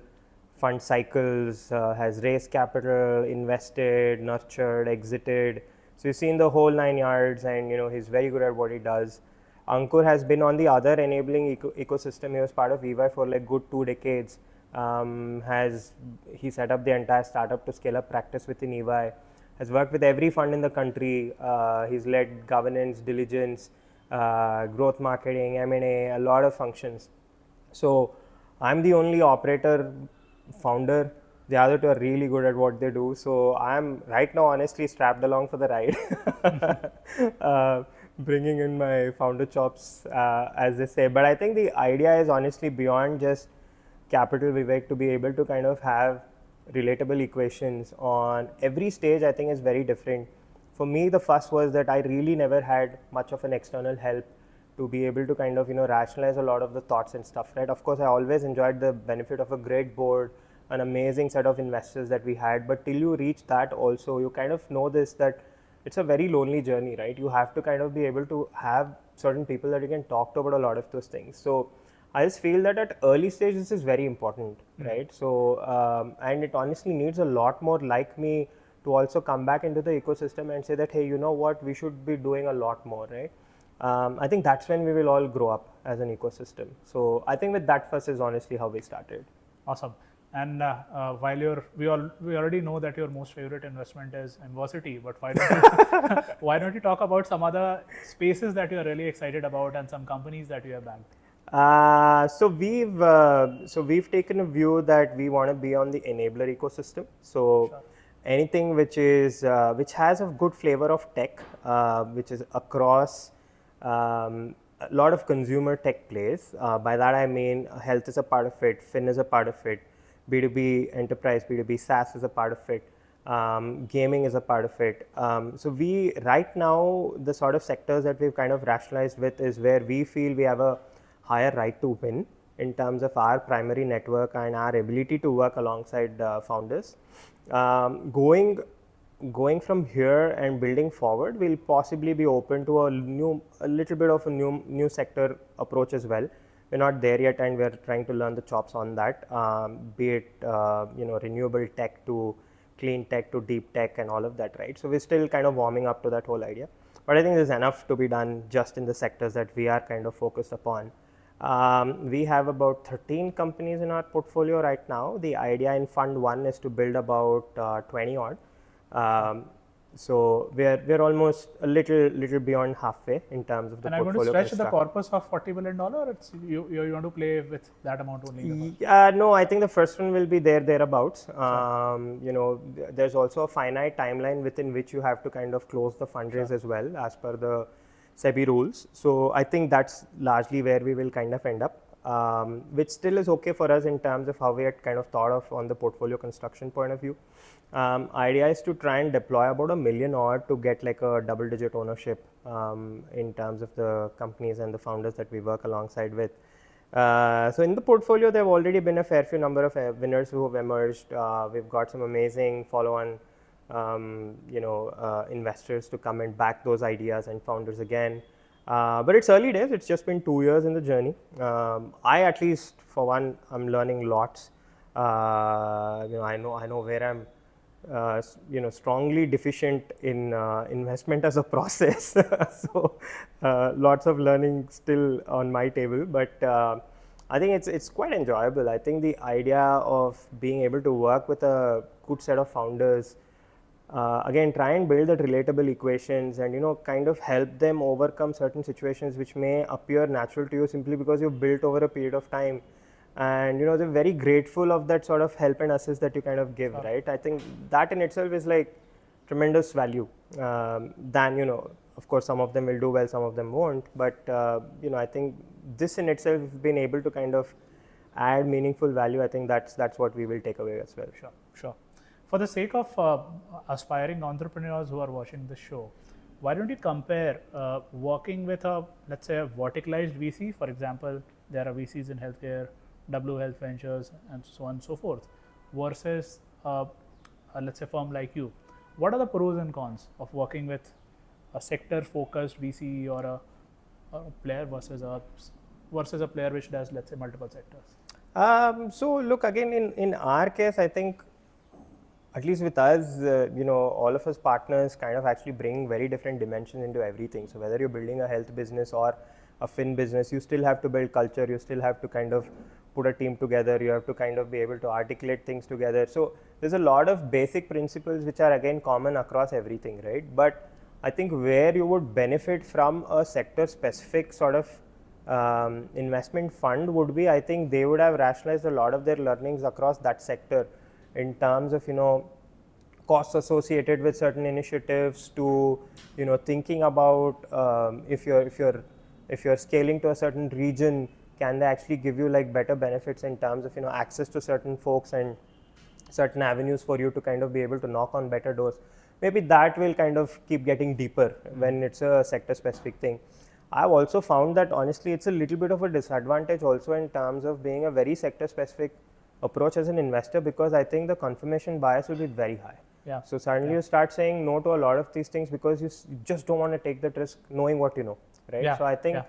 fund cycles, has raised capital, invested, nurtured, exited. So you've seen the whole 9 yards, and he's very good at what he does. Ankur has been on the other enabling ecosystem. He was part of EY for like good 2 decades. He set up the entire startup to scale up practice within EY. Has worked with every fund in the country. He's led governance, diligence, growth marketing, M&A, a lot of functions. So I'm the only operator, founder. The other two are really good at what they do. So I'm right now honestly strapped along for the ride. Bringing in my founder chops, as they say. But I think the idea is honestly beyond just capital, Vivek, to be able to kind of have relatable equations on every stage. I think is very different. For me, the first was that I really never had much of an external help to be able to kind of rationalize a lot of the thoughts and stuff, right? Of course, I always enjoyed the benefit of a great board, an amazing set of investors that we had, but till you reach that also, you kind of know this, that it's a very lonely journey, right? You have to kind of be able to have certain people that you can talk to about a lot of those things. So I just feel that at early stage, this is very important, right? So, and it honestly needs a lot more like me to also come back into the ecosystem and say that, hey, you know what, we should be doing a lot more, right? I think that's when we will all grow up as an ecosystem. So I think with that first is honestly how we started. Awesome. And while we already know that your most favorite investment is Emversity, but why don't you talk about some other spaces that you're really excited about and some companies that you have backed? So we've taken a view that we want to be on the enabler ecosystem. So anything which has a good flavor of tech, which is across a lot of consumer tech plays. By that I mean health is a part of it, fin is a part of it, B2B enterprise, B2B SaaS is a part of it, gaming is a part of it. So we right now, the sort of sectors that we've kind of rationalized with is where we feel we have a higher right to win in terms of our primary network and our ability to work alongside founders. Going from here and building forward, we'll possibly be open to a little bit of a new sector approach as well. We're not there yet, and we're trying to learn the chops on that, be it renewable tech to clean tech to deep tech and all of that, right? So we're still kind of warming up to that whole idea. But I think there's enough to be done just in the sectors that we are kind of focused upon. We have about 13 companies in our portfolio right now. The idea in Fund 1 is to build about 20 odd. So we're almost a little beyond halfway in terms of the portfolio. And I'm going to stretch the corpus of $40 billion, or you want to play with that amount only? No, I think the first one will be thereabouts. There's also a finite timeline within which you have to kind of close the fundraise as well, as per the SEBI rules. So I think that's largely where we will kind of end up. which still is okay for us in terms of how we had kind of thought of on the portfolio construction point of view. Idea is to try and deploy about $1 million odd to get like a double-digit ownership in terms of the companies and the founders that we work alongside with. So in the portfolio, there have already been a fair few number of winners who have emerged. We've got some amazing follow-on, investors to come and back those ideas and founders again. But it's early days. It's just been 2 years in the journey. I, at least for one, I'm learning lots. I know where I'm strongly deficient in investment as a process. So lots of learning still on my table, but I think it's quite enjoyable. I think the idea of being able to work with a good set of founders, again, try and build that relatable equations and kind of help them overcome certain situations which may appear natural to you simply because you've built over a period of time. And they're very grateful of that sort of help and assist that you kind of give, right? I think that in itself is like tremendous value. Than of course, some of them will do well, some of them won't. But I think this in itself, being able to kind of add meaningful value, I think that's what we will take away as well. Sure. For the sake of aspiring entrepreneurs who are watching the show, why don't you compare working with let's say a verticalized VC? For example, there are VCs in healthcare, W Health Ventures, and so on and so forth, versus let's say firm like you. What are the pros and cons of working with a sector-focused VC or a player versus a player which does, let's say, multiple sectors? So look, again, in our case, I think at least with us, all of us partners kind of actually bring very different dimensions into everything. So whether you're building a health business or a fin business, you still have to build culture, you still have to kind of put a team together, you have to kind of be able to articulate things together. So there's a lot of basic principles which are again common across everything, right? But I think where you would benefit from a sector specific sort of investment fund would be, I think they would have rationalized a lot of their learnings across that sector in terms of costs associated with certain initiatives, to thinking about if you're scaling to a certain region, can they actually give you like better benefits in terms of access to certain folks and certain avenues for you to kind of be able to knock on better doors. Maybe that will kind of keep getting deeper when it's a sector specific thing. I've also found that honestly it's a little bit of a disadvantage also in terms of being a very sector specific approach as an investor, because I think the confirmation bias will be very high. Yeah. So suddenly you start saying no to a lot of these things because you just don't want to take that risk knowing what you know, right? Yeah. So I think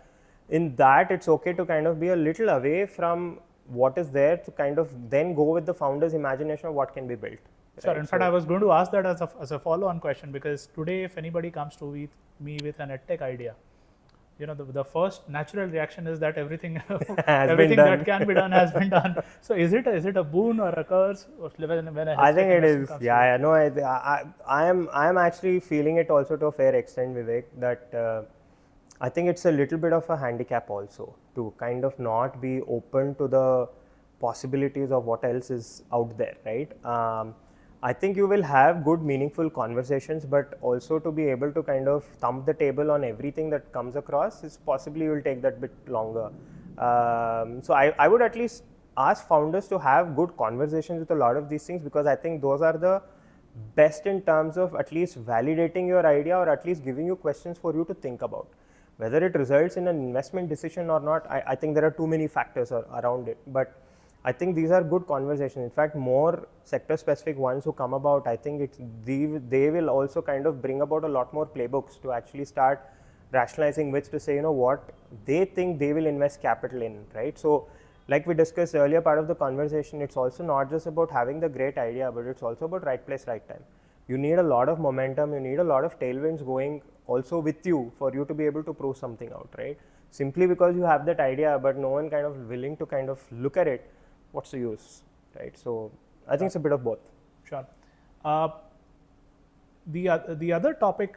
in that it's okay to kind of be a little away from what is there to kind of then go with the founder's imagination of what can be built. Sure. In fact, I was going to ask that as a follow-on question, because today if anybody comes to me with an EdTech idea, the first natural reaction is that everything that can be done has been done. So is it a boon or a curse? I think it is. Yeah, no, I am actually feeling it also to a fair extent, Vivek, that I think it's a little bit of a handicap also to kind of not be open to the possibilities of what else is out there, right? I think you will have good, meaningful conversations, but also to be able to kind of thump the table on everything that comes across is possibly will take that bit longer. So I would at least ask founders to have good conversations with a lot of these things, because I think those are the best in terms of at least validating your idea or at least giving you questions for you to think about. Whether it results in an investment decision or not, I think there are too many factors around it. But I think these are good conversations. In fact, more sector-specific ones who come about, I think they will also kind of bring about a lot more playbooks to actually start rationalizing which to say, what they think they will invest capital in, right? So, like we discussed earlier part of the conversation, it's also not just about having the great idea, but it's also about right place, right time. You need a lot of momentum, you need a lot of tailwinds going also with you for you to be able to prove something out, right? Simply because you have that idea, but no one kind of willing to kind of look at it, what's the use, right? So I think it's a bit of both. Sure. The other topic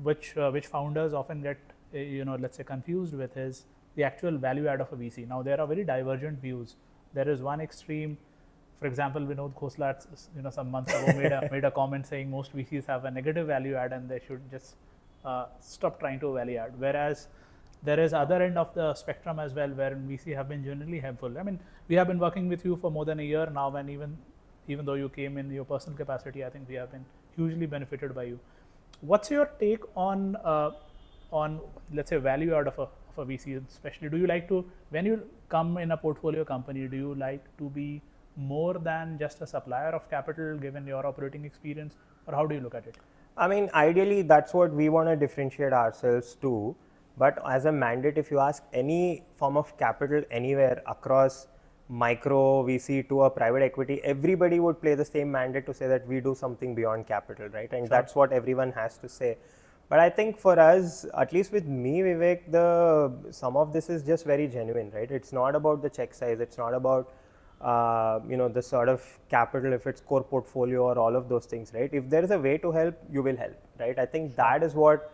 which founders often get let's say confused with is the actual value add of a VC. Now there are very divergent views. There is one extreme, for example, Vinod Khosla some months ago made a comment saying most VCs have a negative value add and they should just stop trying to value add. Whereas there is other end of the spectrum as well, where VC have been genuinely helpful. I mean, we have been working with you for more than a year now, and even though you came in your personal capacity, I think we have been hugely benefited by you. What's your take on let's say value out of a VC, especially? Do you like to, when you come in a portfolio company, do you like to be more than just a supplier of capital given your operating experience, or how do you look at it? I mean, ideally, that's what we want to differentiate ourselves to. But as a mandate, if you ask any form of capital anywhere across micro VC to a private equity, everybody would play the same mandate to say that we do something beyond capital, right? And that's what everyone has to say. But I think for us, at least with me, Vivek, some of this is just very genuine, right? It's not about the check size. It's not about the sort of capital, if it's core portfolio or all of those things, right? If there is a way to help, you will help, right? I think that is what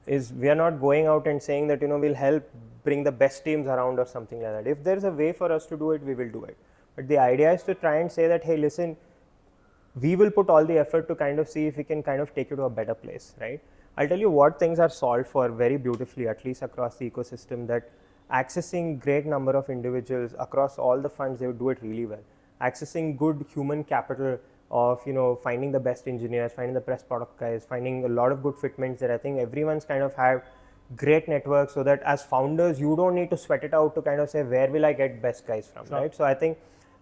is, we are not going out and saying that, we'll help bring the best teams around or something like that. If there's a way for us to do it, we will do it. But the idea is to try and say that, hey, listen, we will put all the effort to kind of see if we can kind of take you to a better place, right? I'll tell you what things are solved for very beautifully, at least across the ecosystem, that accessing great number of individuals across all the funds, they would do it really well. Accessing good human capital of, finding the best engineers, finding the best product guys, finding a lot of good fitments that I think everyone's kind of have great networks, so that as founders, you don't need to sweat it out to kind of say, where will I get best guys from, right? So I think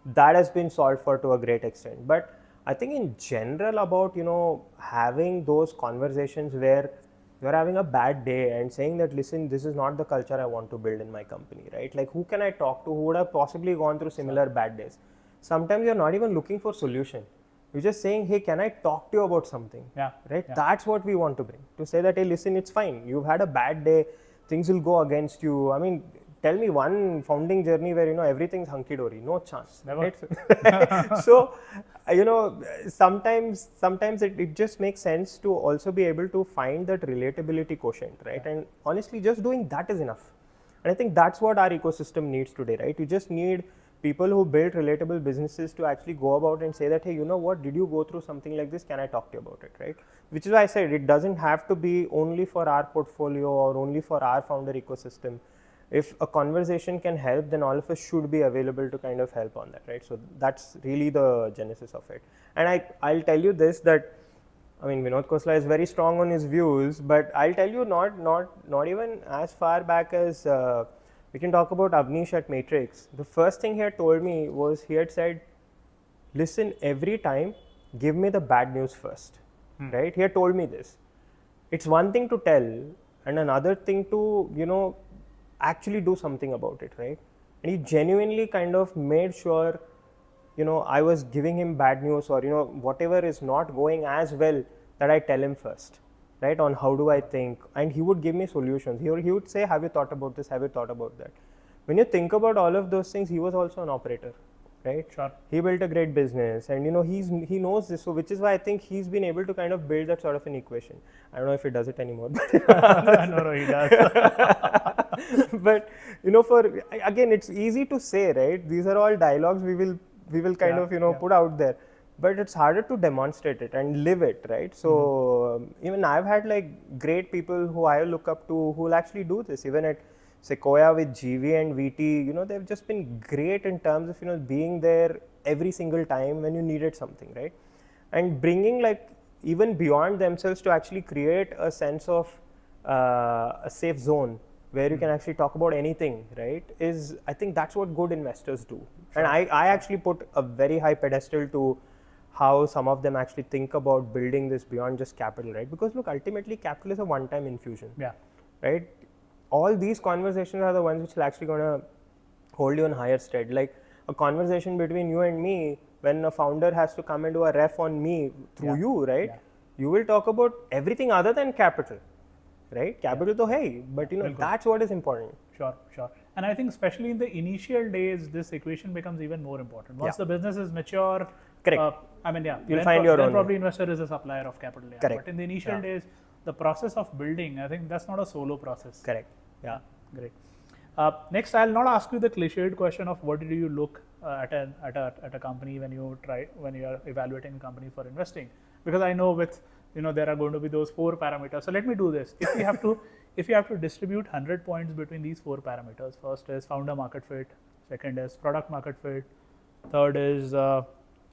that has been solved for to a great extent. But I think in general about, having those conversations where you're having a bad day and saying that, listen, this is not the culture I want to build in my company, right? Like, who can I talk to who would have possibly gone through similar bad days? Sometimes you're not even looking for solution. You're just saying, hey, can I talk to you about something? Yeah. Right? Yeah. That's what we want to bring. To say that, hey, listen, it's fine. You've had a bad day. Things will go against you. I mean, tell me one founding journey where, everything's hunky-dory. No chance. Never. Right? So, sometimes it just makes sense to also be able to find that relatability quotient, right? Yeah. And honestly, just doing that is enough. And I think that's what our ecosystem needs today, right? You just need people who build relatable businesses to actually go about and say that, hey, you know what, did you go through something like this? Can I talk to you about it, right? Which is why I said it doesn't have to be only for our portfolio or only for our founder ecosystem. If a conversation can help, then all of us should be available to kind of help on that, right? So that's really the genesis of it. And I'll tell you this, that, I mean, Vinod Khosla is very strong on his views, but I'll tell you not even as far back as, we can talk about Avnish at Matrix. The first thing he had told me was, he had said, listen, every time, give me the bad news first, right? He had told me this. It's one thing to tell and another thing to, actually do something about it, right? And he genuinely kind of made sure, I was giving him bad news or, whatever is not going as well, that I tell him first. Right, on how do I think, and he would give me solutions. He would say, have you thought about this? Have you thought about that? When you think about all of those things, he was also an operator, right? Sure. He built a great business, and he knows this. So which is why I think he's been able to kind of build that sort of an equation. I don't know if he does it anymore. No, he does. But again, it's easy to say, right? These are all dialogues we will kind of put out there. But it's harder to demonstrate it and live it, right? So even I've had like great people who I look up to who will actually do this. Even at Sequoia with GV and VT, they've just been great in terms of, being there every single time when you needed something, right? And bringing like even beyond themselves to actually create a sense of a safe zone where you can actually talk about anything, right? I think that's what good investors do. Sure. And I actually put a very high pedestal to how some of them actually think about building this beyond just capital, right? Because look, ultimately capital is a one-time infusion, right? All these conversations are the ones which are actually going to hold you in higher stead. Like a conversation between you and me, when a founder has to come and do a ref on me through you, right? You will talk about everything other than capital, right? Capital to hey, but that's what is important. Sure. And I think especially in the initial days, this equation becomes even more important. Once the business is mature, correct. You'll find your own. Probably investor is a supplier of capital. Correct. But in the initial days, the process of building, I think that's not a solo process. Correct. Yeah, great. Next, I'll not ask you the cliched question of what did you look at a company when you are evaluating a company for investing, because I know with there are going to be those 4 parameters. So let me do this. if you have to distribute 100 points between these 4 parameters, first is founder market fit, second is product market fit, third is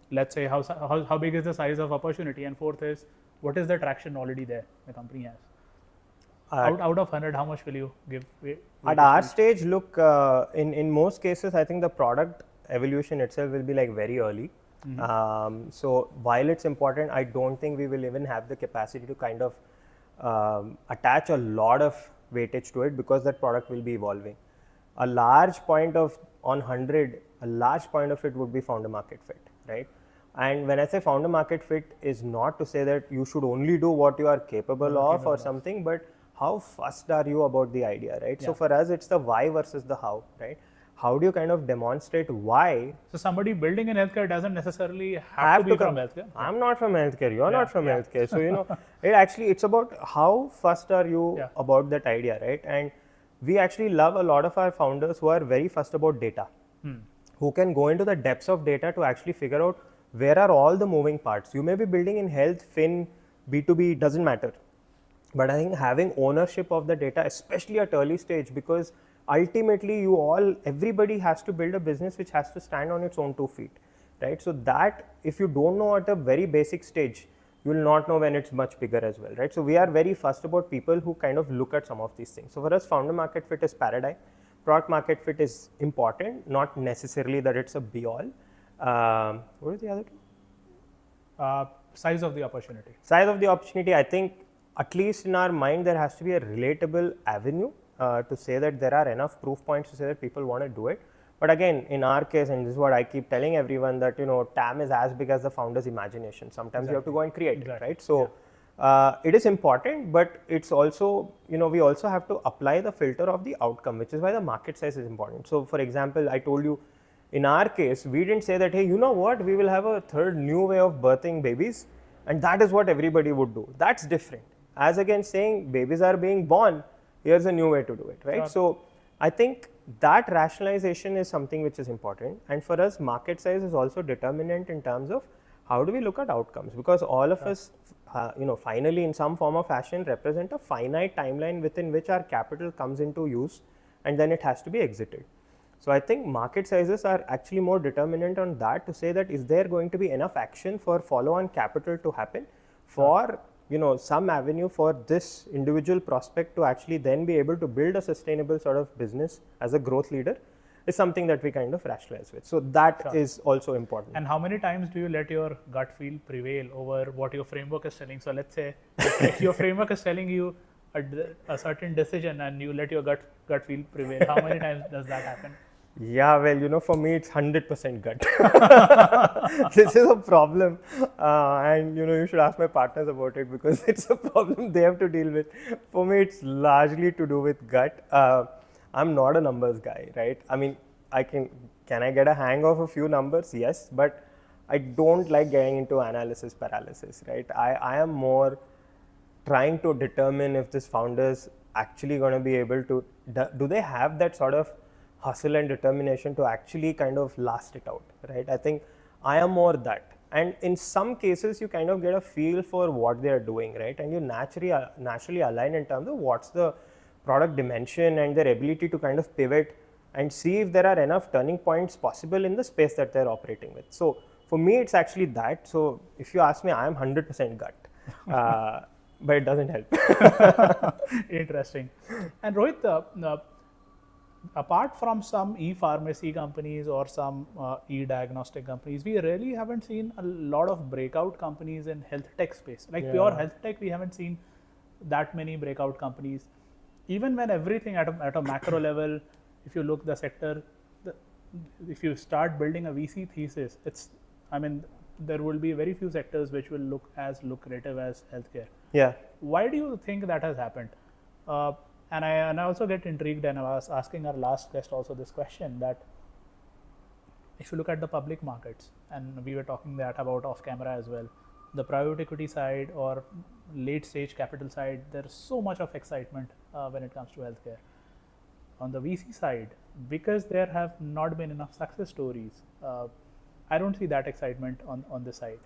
let's say how big is the size of opportunity, and fourth is what is the traction already there the company has. Out of 100, how much will you give? At our stage, look, in most cases, I think the product evolution itself will be like very early. So while it's important, I don't think we will even have the capacity to kind of attach a lot of weightage to it, because that product will be evolving. A large point of on 100, a large point of it would be founder market fit, right? And when I say founder market fit, is not to say that you should only do what you are capable of or something, but how fussed are you about the idea, right? So for us, it's the why versus the how, right? How do you kind of demonstrate why? So somebody building in healthcare doesn't necessarily have to be from healthcare. I'm not from healthcare. You're not from healthcare. So, it's about how fussed are you about that idea, right? And we actually love a lot of our founders who are very fussed about data, who can go into the depths of data to actually figure out where are all the moving parts. You may be building in health, fin, B2B, doesn't matter. But I think having ownership of the data, especially at early stage, because ultimately everybody has to build a business which has to stand on its own 2 feet, right? So that if you don't know at a very basic stage, you will not know when it's much bigger as well, right? So we are very fussed about people who kind of look at some of these things. So for us, founder market fit is paradigm. Product market fit is important, not necessarily that it's a be all. What are the other two? Size of the opportunity. Size of the opportunity, I think, at least in our mind, there has to be a relatable avenue to say that there are enough proof points to say that people want to do it. But again, in our case, and this is what I keep telling everyone, that TAM is as big as the founder's imagination. Sometimes you have to go and create it, right? So it is important, but it's also, we also have to apply the filter of the outcome, which is why the market size is important. So for example, I told you, in our case, we didn't say that, hey, you know what, we will have a third new way of birthing babies, and that is what everybody would do. That's different. As against saying babies are being born, here's a new way to do it, right? Sure. So I think that rationalization is something which is important. And for us, market size is also determinant in terms of how do we look at outcomes, because all of us, finally in some form or fashion represent a finite timeline within which our capital comes into use, and then it has to be exited. So I think market sizes are actually more determinant on that, to say that is there going to be enough action for follow-on capital to happen for some avenue for this individual prospect to actually then be able to build a sustainable sort of business as a growth leader, is something that we kind of rationalize with. So that is also important. And how many times do you let your gut feel prevail over what your framework is telling? So let's say if your framework is telling you a certain decision and you let your gut feel prevail, how many times does that happen? Yeah, well, for me, it's 100% gut. This is a problem. And, you should ask my partners about it, because it's a problem they have to deal with. For me, it's largely to do with gut. I'm not a numbers guy, right? I mean, can I get a hang of a few numbers? Yes, but I don't like getting into analysis paralysis, right? I am more trying to determine if this founder's actually going to be able to, do they have that sort of hustle and determination to actually kind of last it out, right? I think I am more that. And in some cases, you kind of get a feel for what they are doing, right? And you naturally align in terms of what's the product dimension and their ability to kind of pivot and see if there are enough turning points possible in the space that they're operating with. So for me, it's actually that. So if you ask me, I am 100% gut, but it doesn't help. Interesting. And Rohit, apart from some e-pharmacy companies or some e-diagnostic companies, we really haven't seen a lot of breakout companies in health tech space. Like pure health tech, we haven't seen that many breakout companies. Even when everything at a macro level, if you look the sector, if you start building a VC thesis, there will be very few sectors which will look as lucrative as healthcare. Yeah. Why do you think that has happened? And I also get intrigued, and I was asking our last guest also this question, that if you look at the public markets, and we were talking that about off camera as well, the private equity side or late stage capital side, there's so much of excitement when it comes to healthcare. On the VC side, because there have not been enough success stories, I don't see that excitement on this side.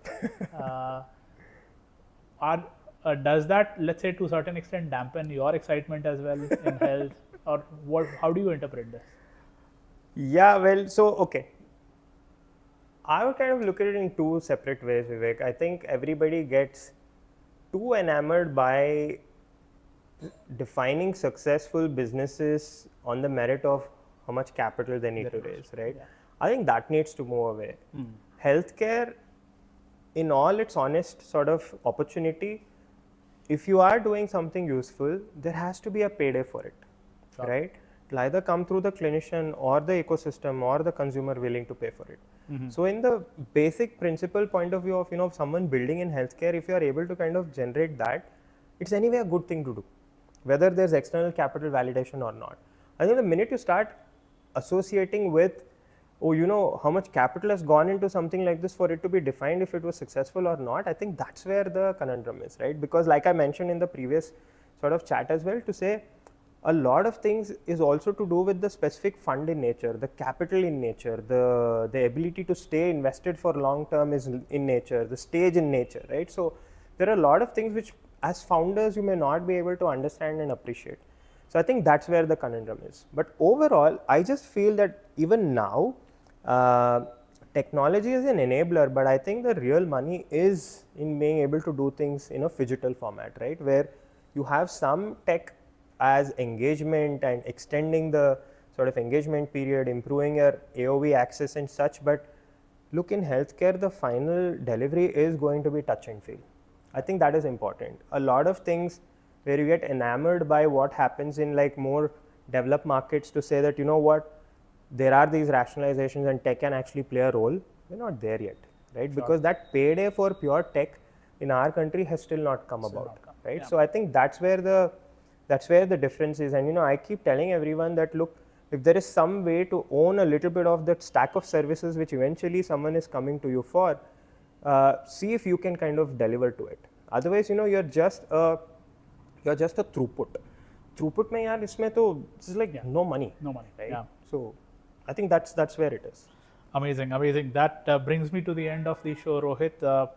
does that, let's say, to a certain extent, dampen your excitement as well in health, or what? How do you interpret this? Yeah, well, so okay. I would kind of look at it in two separate ways, Vivek. I think everybody gets too enamored by defining successful businesses on the merit of how much capital they need to raise, right? Yeah. I think that needs to move away. Healthcare, in all its honest sort of opportunity, if you are doing something useful, there has to be a payday for it, right? It'll either come through the clinician or the ecosystem or the consumer willing to pay for it. So in the basic principle point of view of someone building in healthcare, if you are able to kind of generate that, it's anyway a good thing to do, whether there's external capital validation or not. I think the minute you start associating with, oh, how much capital has gone into something like this for it to be defined if it was successful or not, I think that's where the conundrum is, right? Because like I mentioned in the previous sort of chat as well, to say a lot of things is also to do with the specific fund in nature, the capital in nature, the ability to stay invested for long term is in nature, the stage in nature, right? So there are a lot of things which as founders you may not be able to understand and appreciate. So I think that's where the conundrum is. But overall, I just feel that even now, technology is an enabler, but I think the real money is in being able to do things in a phygital format, right? Where you have some tech as engagement and extending the sort of engagement period, improving your AOV access and such. But look, in healthcare, the final delivery is going to be touch and feel. I think that is important. A lot of things where you get enamored by what happens in like more developed markets to say that, you know what, there are these rationalizations and tech can actually play a role, we're not there yet, right? Because that payday for pure tech in our country has still not come about, right? Yeah. So I think that's where the difference is. And I keep telling everyone that, look, if there is some way to own a little bit of that stack of services which eventually someone is coming to you for, see if you can kind of deliver to it. Otherwise, you're just a throughput. Throughput mein yaar, isme to it's like no money, right? Yeah. So I think that's where it is. Amazing. That brings me to the end of the show, Rohit.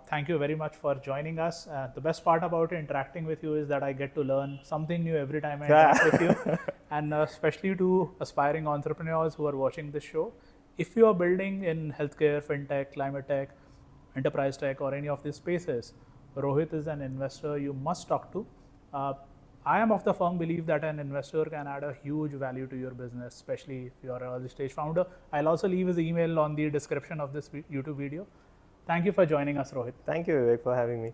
Thank you very much for joining us. The best part about interacting with you is that I get to learn something new every time I interact with you. And especially to aspiring entrepreneurs who are watching this show, if you are building in healthcare, fintech, climate tech, enterprise tech, or any of these spaces, Rohit is an investor you must talk to. I am of the firm belief that an investor can add a huge value to your business, especially if you are an early stage founder. I'll also leave his email on the description of this YouTube video. Thank you for joining us, Rohit. Thank you, Vivek, for having me.